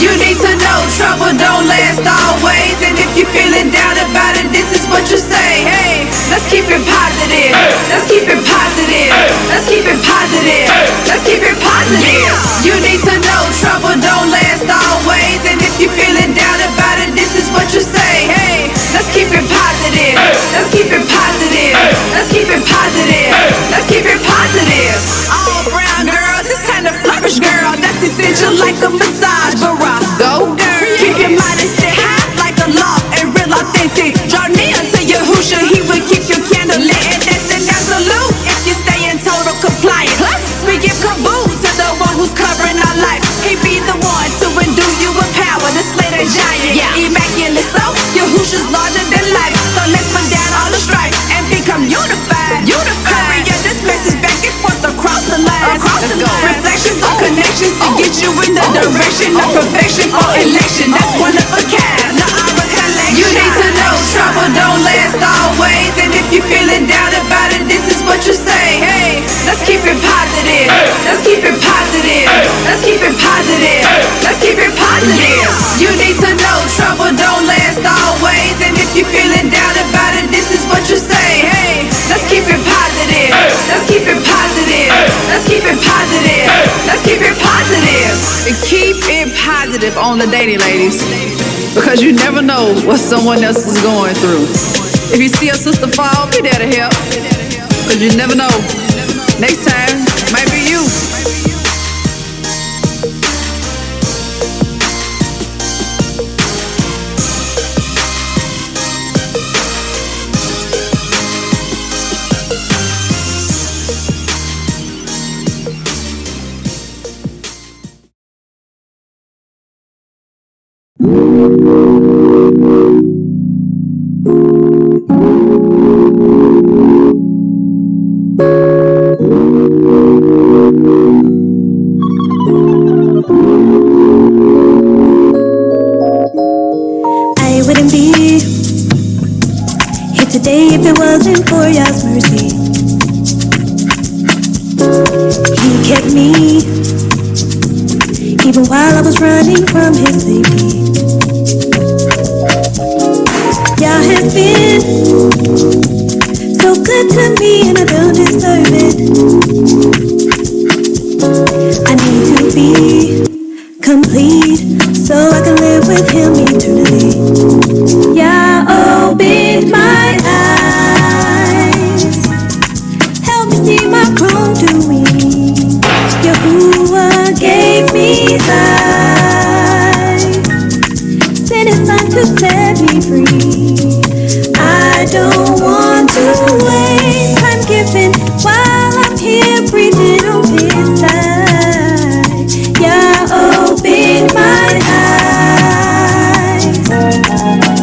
You need to know trouble don't last always. And if you feeling down about it, this is what you say. Hey, let's keep it positive. Let's keep it positive. Let's keep it positive. Let's keep it positive. You need to know trouble don't last always. And if you feeling down about it, this is what you say. Hey, let's keep it positive. Let's keep it positive. Let's keep it positive. Let's keep it positive. All brown girls, it's time to flourish, girl. That's essential like a massage. Barack, go girl. Keep your mind and stay high like a loft and real authentic. Draw near to Yahushua, he will keep your candle lit. And that's an absolute if you stay in total compliance. Plus, we give kaboom to the one who's covering our life. He be the one to endue you with power to slay the giant. Immaculate, so Yahushua's larger than life. So let's put down all the strife and become unified. Carry this message back and forth across the lines. Reflections on connections to get you in the direction of perfection or election. That's one of a kind. You need to know trouble don't last always. And if you feeling down about it, this is what you say. Hey, let's keep it positive. Let's keep it positive. Let's keep it positive. Let's keep it positive. You need to know trouble don't last always. And if you feeling down about it, this is what you say. Hey, let's keep it positive. Let's keep it positive. Let's keep it positive. Let's keep it positive. And keep it Stay positive on the dating, ladies, because you never know what someone else is going through. If you see a sister fall, be there to help, because you never know. Next time, might be you. I wouldn't be here today if it wasn't for Yah's mercy. He kept me even while I was running from his safety. Yah has been so good to me and I don't deserve it. I need to be complete so I can live with him eternally. Yah opened my eyes, help me see my wrongdoing. Yahuwah gave me life, sent his son to set me free. I don't want to waste time giving while I'm here breathing on his side. Yah opened my eyes,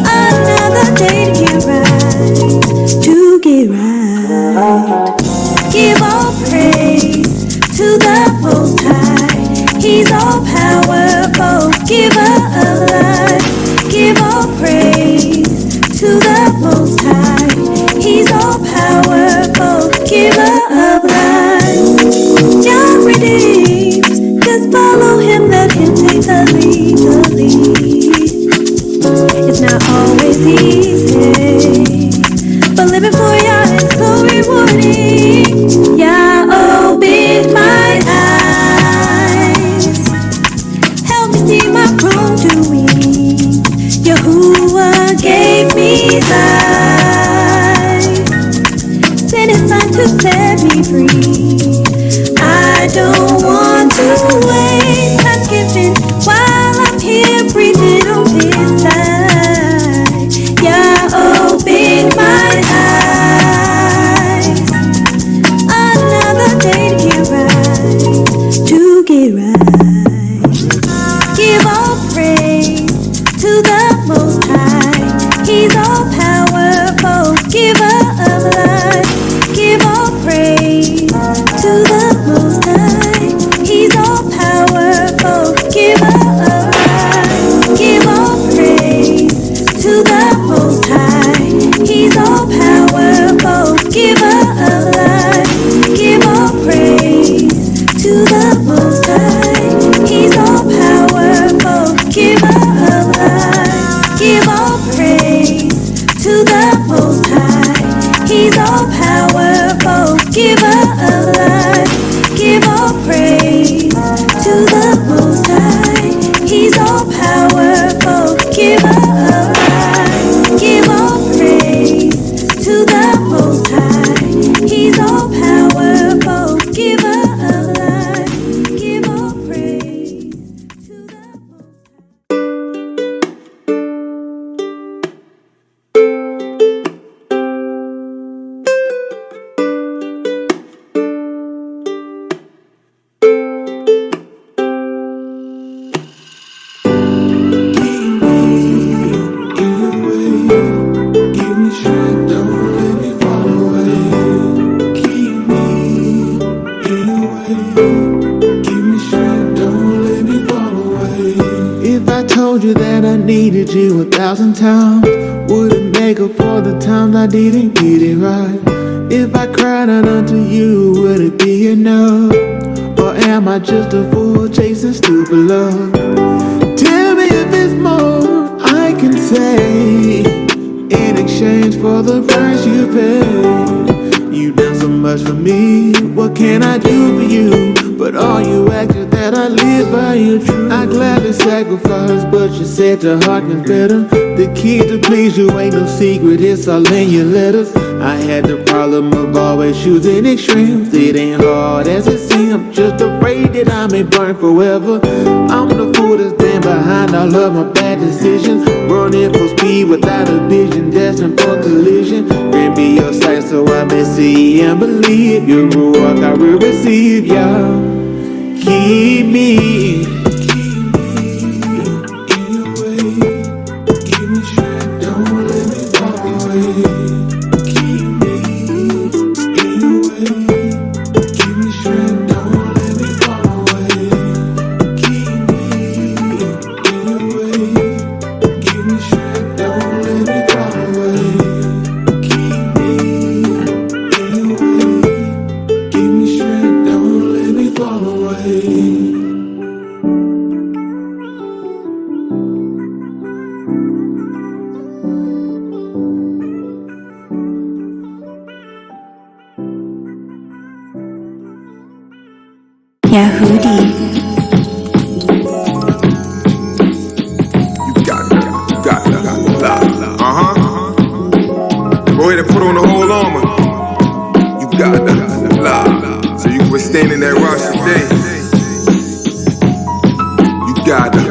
another day to get right. Give all praise to the Most High. He's all powerful, giver of life. Give all praise to the Most High. He's all powerful, giver of life. Yah redeems, just follow him, let him take the lead, It's not always easy, but living for Yah is so rewarding. Yah opened my eyes, help me see my wrongdoing. Yahuwah gave me life, sent his son to set me free. I don't want to waste time giving while I'm here breathing on his side. Yah opened my eyes, another day to get right. Give all praise to the Most High. He's all powerful, giver of life. Give all praise to the Most High. He's all powerful, giver of life. Give all praise to the Most High. He's all powerful, giver of life. Give all praise to the Most High. He's all powerful, giver of life. Give all praise to the Most High. He's all powerful, giver of life. Give all praise to the Most High. He's all powerful, giver of life. Give all praise to the Most High. He's all powerful, giver of life. Give all praise to the Most If I told you that I needed you 1,000 times, would it make up for the times I didn't get it right? If I cried out unto you, would it be enough? Or am I just a fool chasing stupid love? Tell me if it's more I can say in exchange for the price you paid. You've done so much for me, what can I do for you? But all you ask is that I live by your truth. I gladly sacrifice, but you said your heart is better. The key to please you ain't no secret, it's all in your letters. I had the problem of always choosing extremes. It ain't hard as it seems, just afraid that I may burn forever. I'm the fool that's been behind all of my bad decisions. Running full speed without a vision, destined for collision. Grant me your sight so I may see and believe. Your ruach I will receive, yeah. Keep me in your way. Give me strength, don't let me walk away. Keep me in your way. Give me strength, don't let me walk away. Keep me in your way. Give me strength, don't let me walk away. Keep me in your way. Give me strength, don't let me fall away. Yahudi. You got that. Go ahead and put on the whole armor. You got that. So you can withstand in that rush today. You got that.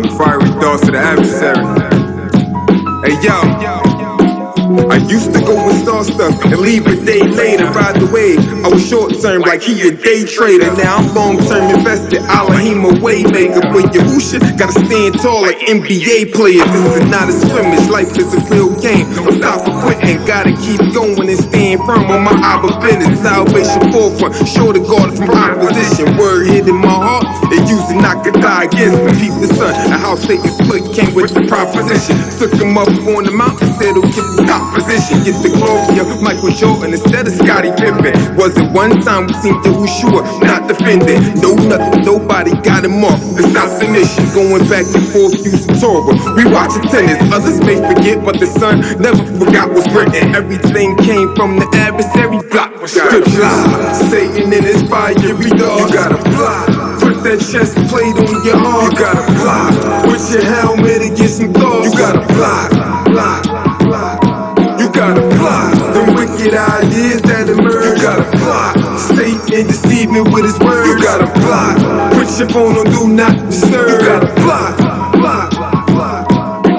Them fiery thoughts to the adversary. Hey yo. I used to go and start stuff and leave a day later. By the way, I was short term like he a day trader. Now I'm long term invested, Elohim a way maker. But Yahusha gotta stand tall like NBA players. This is not a scrimmage, life is a real game. Don't stop for quitting, gotta keep going and stand firm on my Abba business. Salvation forefront, sure to guard from opposition. Word hit in my heart, it usually knock a die against me. Peep the sun, a house Satan split came with the proposition. Took him up on the mountain, said he'll get the top position, get the glory of Michael Jordan instead of Scottie Pippen. Was it one time we seen Yahushua not defending? No nothing, nobody got him off. It's not the mission, going back and forth using Torah. We watching tennis, others may forget, but the son never forgot what's written. Everything came from the adversary block. Scriptures, Satan in his fiery dog. You gotta fly. Put that chest plate on your heart. You gotta fly. With your helmet against some thoughts. You gotta fly. You gotta fly. The wicked ideas that emerge. You gotta fly. Satan deceive me with his words. You gotta fly. Put your phone on do not disturb. You gotta fly.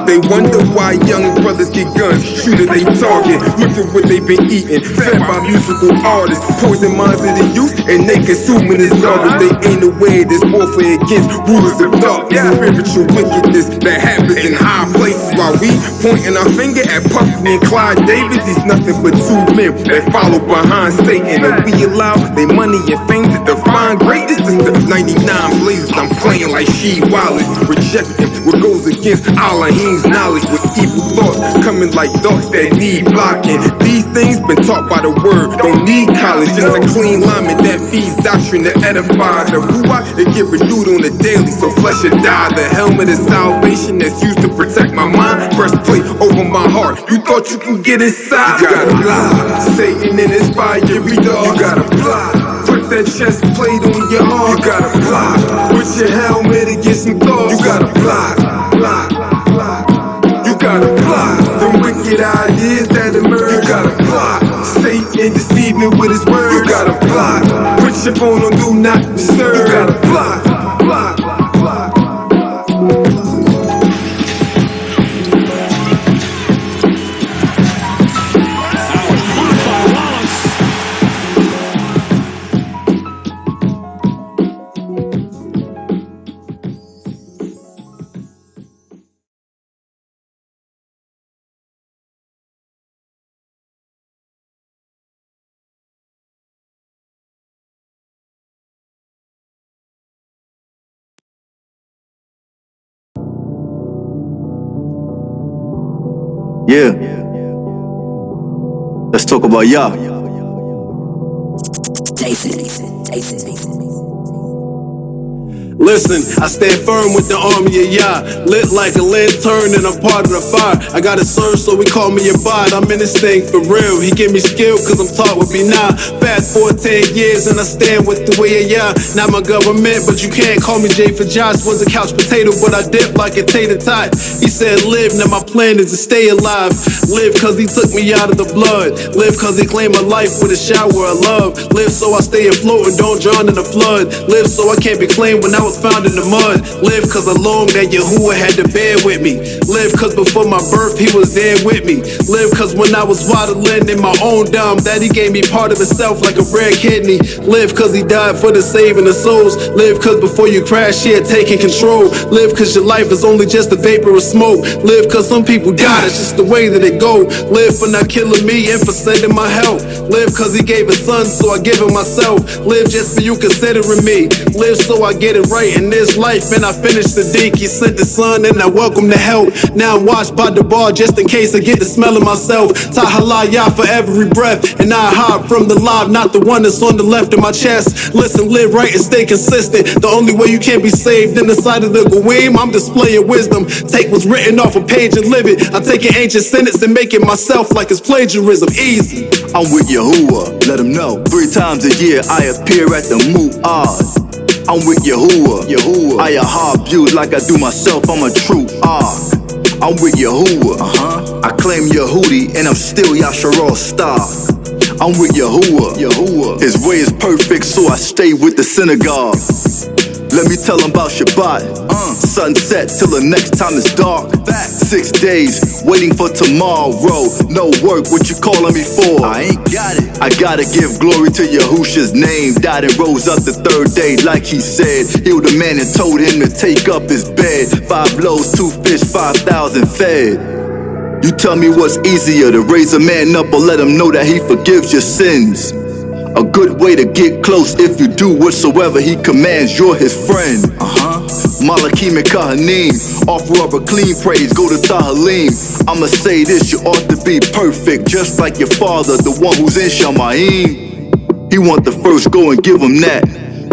They wonder why young brothers get guns, shoot at they target. Look at what they been eating, fed by musical artists. Poison minds of the youth, and they consuming this garbage. They ain't aware this warfare against rulers of darkness. Spiritual wickedness that happens in high places. While we pointing our finger at Puffy and Clyde Davis, he's nothing but two men that follow behind Satan. And we allow their money and fame to define greatness. It's the 99 blazes, I'm playing like She Wallace. Rejecting what goes against Elohim's knowledge, with evil thoughts coming like darts that need blocking. These things been taught by the word, don't need college. Just a clean lineman that feeds doctrine to edify. The ruach, it get renewed on the daily, so flesh should die. The helmet of salvation that's used to protect my mind, breastplate over my heart. You thought you could get inside? You gotta fly. Satan in his fiery dog. You gotta fly. Put that chest plate on your heart. You gotta fly. With your helmet against some thoughts. You gotta fly. You gotta fly. The wicked ideas that emerge. You gotta fly. Satan deceive me with his words. You gotta fly. Put your phone on do not disturb. You gotta fly. Yeah. Let's talk about Yah. Listen, I stand firm with the army of Yah. Lit like a lantern and I'm part of the fire. I got a surge, so we call me a bot. I'm in this thing for real. He give me skill, cause I'm taught with me now. Fast 14 years and I stand with the way of Yah. Not my government, but you can't call me Jay for Josh. Was a couch potato, but I dip like a tater tot. He said live, now my plan is to stay alive. Live cause he took me out of the blood. Live cause he claimed my life with a shower of love. Live so I stay afloat and don't drown in the flood. Live so I can't be claimed when I was found in the mud. Live cause I long that Yahuwah had to bear with me. Live cause before my birth he was there with me. Live cause when I was waddling in my own dumb, that he gave me part of himself like a rare kidney. Live cause he died for the saving of souls. Live cause before you crash he had taken control. Live cause your life is only just a vapor of smoke. Live cause some people die, it's just the way that it go. Live for not killing me and for sending my help. Live cause he gave his son, so I give him myself. Live just for you considering me. Live so I get it right in this life, and I finish the Sadiq. He sent the son and I welcome the help. Now I'm watched by the bar just in case I get the smell of myself. Tahalaya for every breath, and I hide from the live, not the one that's on the left of my chest. Listen, live right and stay consistent. The only way you can be saved in the sight of the Goyim. I'm displaying wisdom. Take what's written off a page and live it. I take an ancient sentence and make it myself like it's plagiarism. Easy. I'm with Yahuwah, let him know. 3 times a year I appear at the Mu'ad. I'm with Yahuwah, I ahab you like I do myself, I'm a true I'm with Yahuwah, I claim Yehudi and I'm still Yasharal star. I'm with Yahuwah, his way is perfect so I stay with the synagogue. Let me tell him about Shabbat, sunset till the next time it's dark. 6 days, waiting for tomorrow. No work, what you calling me for? I ain't got it. I gotta give glory to Yahusha's name. Died and rose up the 3rd day like he said. Healed a man and told him to take up his bed. 5 loaves, 2 fish, 5,000 fed. You tell me what's easier, to raise a man up or let him know that he forgives your sins. A good way to get close, if you do whatsoever he commands, you're his friend. Malakim and Kahanim, offer up a clean praise, go to Tahalim. I'ma say this, you ought to be perfect, just like your father, the one who's in Shamayim. He want the first, go and give him that.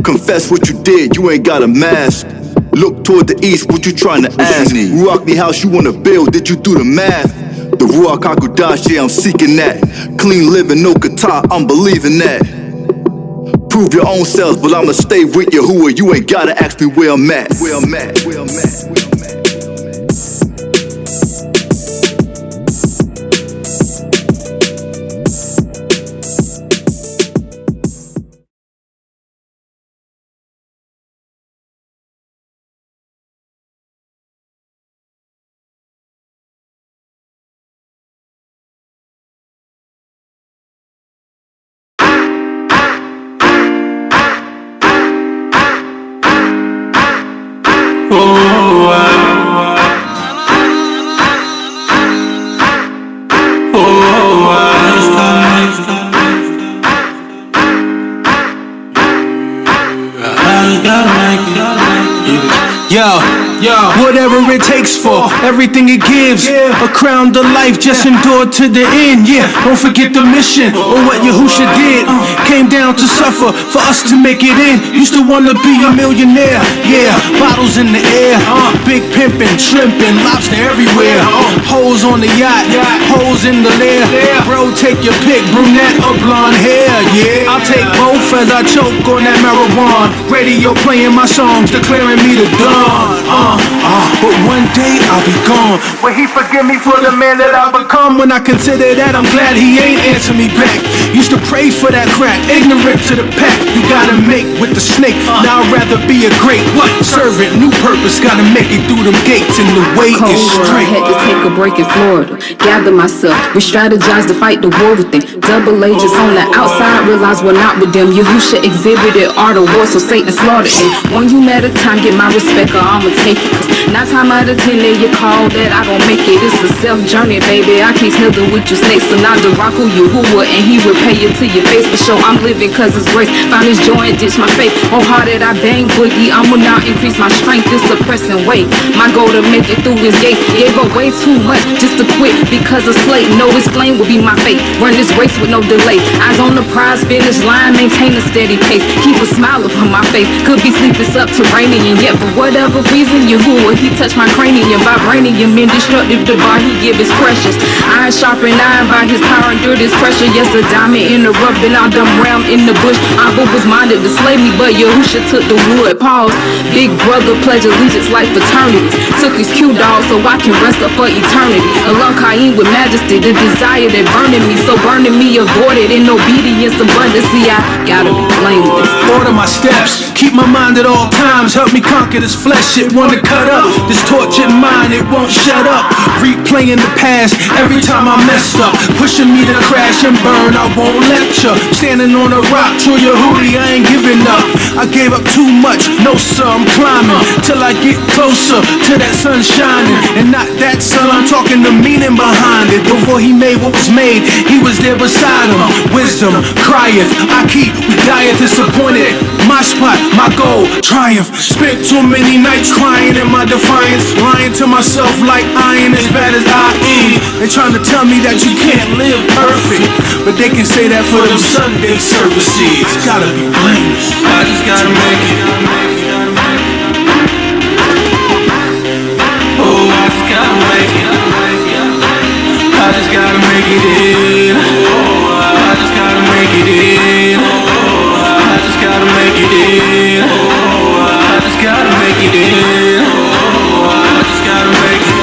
Confess what you did, you ain't got a mask. Look toward the east, what you trying to ask? Ruachni house you wanna build, did you do the math? The Ruach HaKodesh, yeah, I'm seeking that. Clean living, no kata, I'm believing that. Prove your own selves, but I'ma stay with Yahuwah. You ain't gotta ask me where I'm at. Where I'm at, where I'm at, where I'm at. Whatever it takes for, everything it gives. A crown to life, just endure to the end. Don't forget the mission or what Yahusha did. Came down to suffer for us to make it in. Used to wanna be a millionaire. Bottles in the air, big pimpin', shrimpin', lobster everywhere. Hoes on the yacht, hoes in the lair. Bro, take your pick, brunette or blonde hair. I'll take both as I choke on that marijuana. Radio playing my songs, declaring me the dawn. But one day I'll be gone. Will he forgive me for the man that I've become? When I consider that, I'm glad he ain't answer me back. Used to pray for that crack, ignorant to the pack. You gotta make with the snake, now I'd rather be a great servant. New purpose, gotta make it through them gates, and the way is straight. I had to take a break in Florida, gather myself, re-strategize to fight the war with them. Double agents on the outside, realize we're not with them. Yahusha exhibited art of war, so Satan slaughtered him. When you met a time, get my respect or I'ma take it. 'Cause 9 times out of 10 they you call that, I gon' make it. It's a self-journey, baby. I can't snuggle with you snakes. So now the rock who you who and he will pay you to your face. For sure, I'm living cause it's grace. Found his joy and ditch my faith. Oh, hard that I bang boogie. I'ma now increase my strength. It's suppressing weight. My goal to make it through his gates. Gave up way too much just to quit because of slate. No, his flame will be my fate. Run this race with no delay. Eyes on the prize, finish line, maintain a steady pace. Keep a smile upon my face. Could be sleeping subterranean, yet for whatever reason, Yahuwah, he touched my cranium. Vibranium, indestructible, the bar he give is precious. Iron sharpened iron by his power, endure this pressure. Yes, a diamond in the rough, been out dumb ram in the bush. Abba was minded to slay me, but Yahusha took the wood. Pause. Big brother pledge allegiance like fraternities. Took his Q dog so I can rest up for eternity. Along Cain with majesty, the desire that burning me. So burning me avoided in obedience abundance. See, I gotta be blameless. Order my steps, keep my mind at all times. Help me conquer this flesh, it wanna cut up. This tortured mind, it won't shut up. Replaying the past, every time I messed up. Pushing me to crash and burn, I won't lecture. Standing on a rock, to your hootie, I ain't giving up. I gave up too much, no sir, I'm climbing. Till I get closer to that sun shining. And not that sun, I'm talking the meaning behind it. Before he made what was made, he was there beside him. Wisdom, crieth, I keep, dieth disappointed. My spot, my goal, triumph. Spent too many nights crying in my defiance. Lying to myself like I ain't as bad as I am. They trying to tell me that you can't live perfect, but they can say that for them Sunday services. Gotta be blameless. I just gotta make it. Oh, I just gotta make it. I just gotta make it in. Oh, I just gotta make it in. I just gotta make it in. Oh, I just gotta make it in. Oh, I just gotta make it.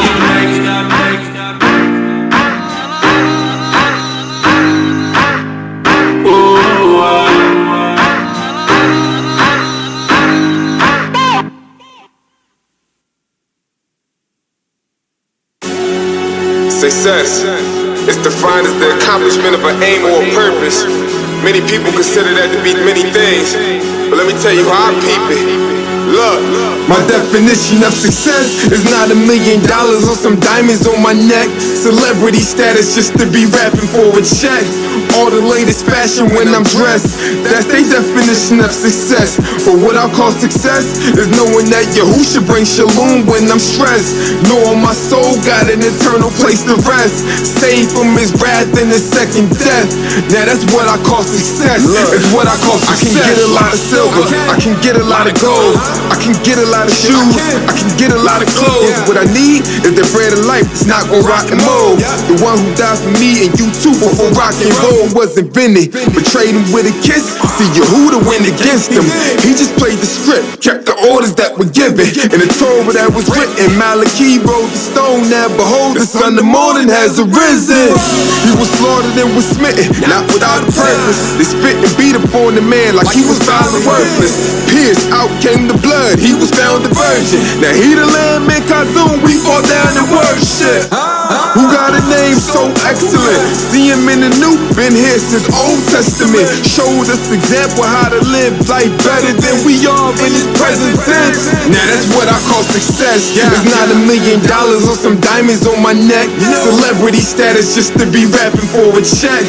Success is defined as the accomplishment of an aim or a purpose. Many people consider that to be many things, but let me tell you how I peep it. Look, my definition of success is not $1 million or some diamonds on my neck. Celebrity status just to be rapping for a check. All the latest fashion when I'm dressed, that's their definition of success. But what I call success is knowing that Yahusha brings shalom when I'm stressed. Knowing my soul got an eternal place to rest, saved from his wrath and his second death. Now that's what I call success. It's what I call success. I can get a lot of silver, I can get a lot of gold, I can get a lot of shoes, I can get a lot of clothes. What I need is the bread of life, it's not gon' rock and mold. The one who died for me and you too before rock and roll was invented. Betrayed him with a kiss, see Yehuda went against him. He just played the script, kept the orders that were given. In the Torah that was written, Malachi rolled the stone. Now behold, the sun of morning has arisen. He was slaughtered and was smitten, not without a purpose. They spit and beat upon the man like he was found worthless. Pierced, out came the blood, he was found a virgin. Now he the lamb in Kazum, we fall down and worship. Who got a name so excellent? See him in the new, been here since Old Testament. Showed us example how to live life better than we are in his present tense. Now that's what I call success. It's not $1 million or some diamonds on my neck. Celebrity status just to be rapping for a check.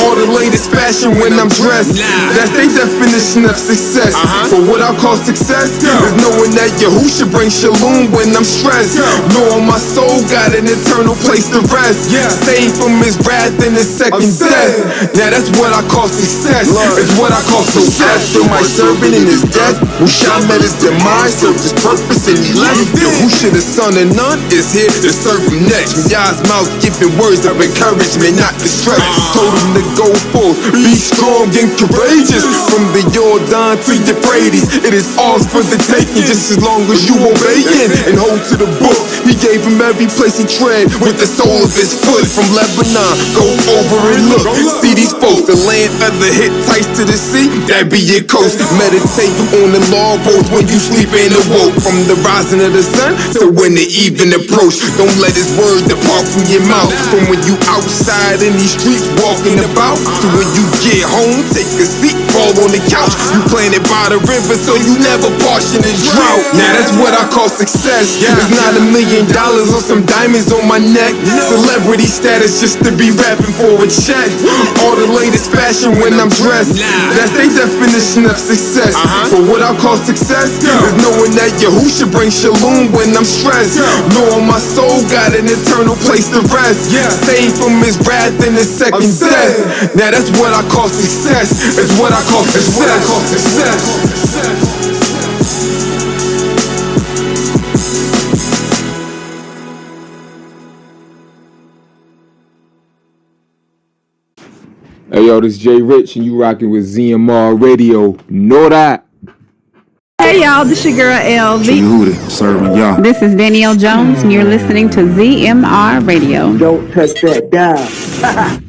All the latest fashion when I'm dressed, that's their definition of success. But what I call success is knowing that Yahusha brings shalom when I'm stressed. Knowing my soul got an eternal place to rest, saved from his wrath and his second death. Now that's what I call success. It's what I call success. After my servant in his death, Husham met his demise, served his purpose and he left. Yahusha the son of none is here to serve him next. From Yah's mouth giving words of encouragement, not distress. Told him to go forth, be strong and courageous. From the Jordan to Euphrates, it is ours for the taking, just as long as you obey and hold to the book. He gave him every place he tread with the sole of his foot. From Lebanon, go over and look, see these folks, the land of the Hittites to the sea, that be your coast. Meditate on the law both when you sleep and awoke. From the rising of the sun to when the evening approach, don't let his word depart from your mouth. From when you outside in these streets walking about to when you get home, take a seat, fall all on the couch. You planted by the river, so you never parched in the drought. Now that's what I call success. It's not $1 million or some diamonds on my neck. Celebrity status just to be rapping for a check. All the latest fashion when I'm dressed. That's their definition of success. But what I call success is knowing that Yahusha brings shalom when I'm stressed. Knowing my soul got an eternal place to rest. Saved from his wrath and his second death. Now that's what I call success. It's what I call success. Hey yo, this Jay Rich and you rocking with ZMR Radio. Know that. Hey y'all, this your girl LV. Serving y'all. This is Danielle Jones and you're listening to ZMR Radio. Don't touch that dial.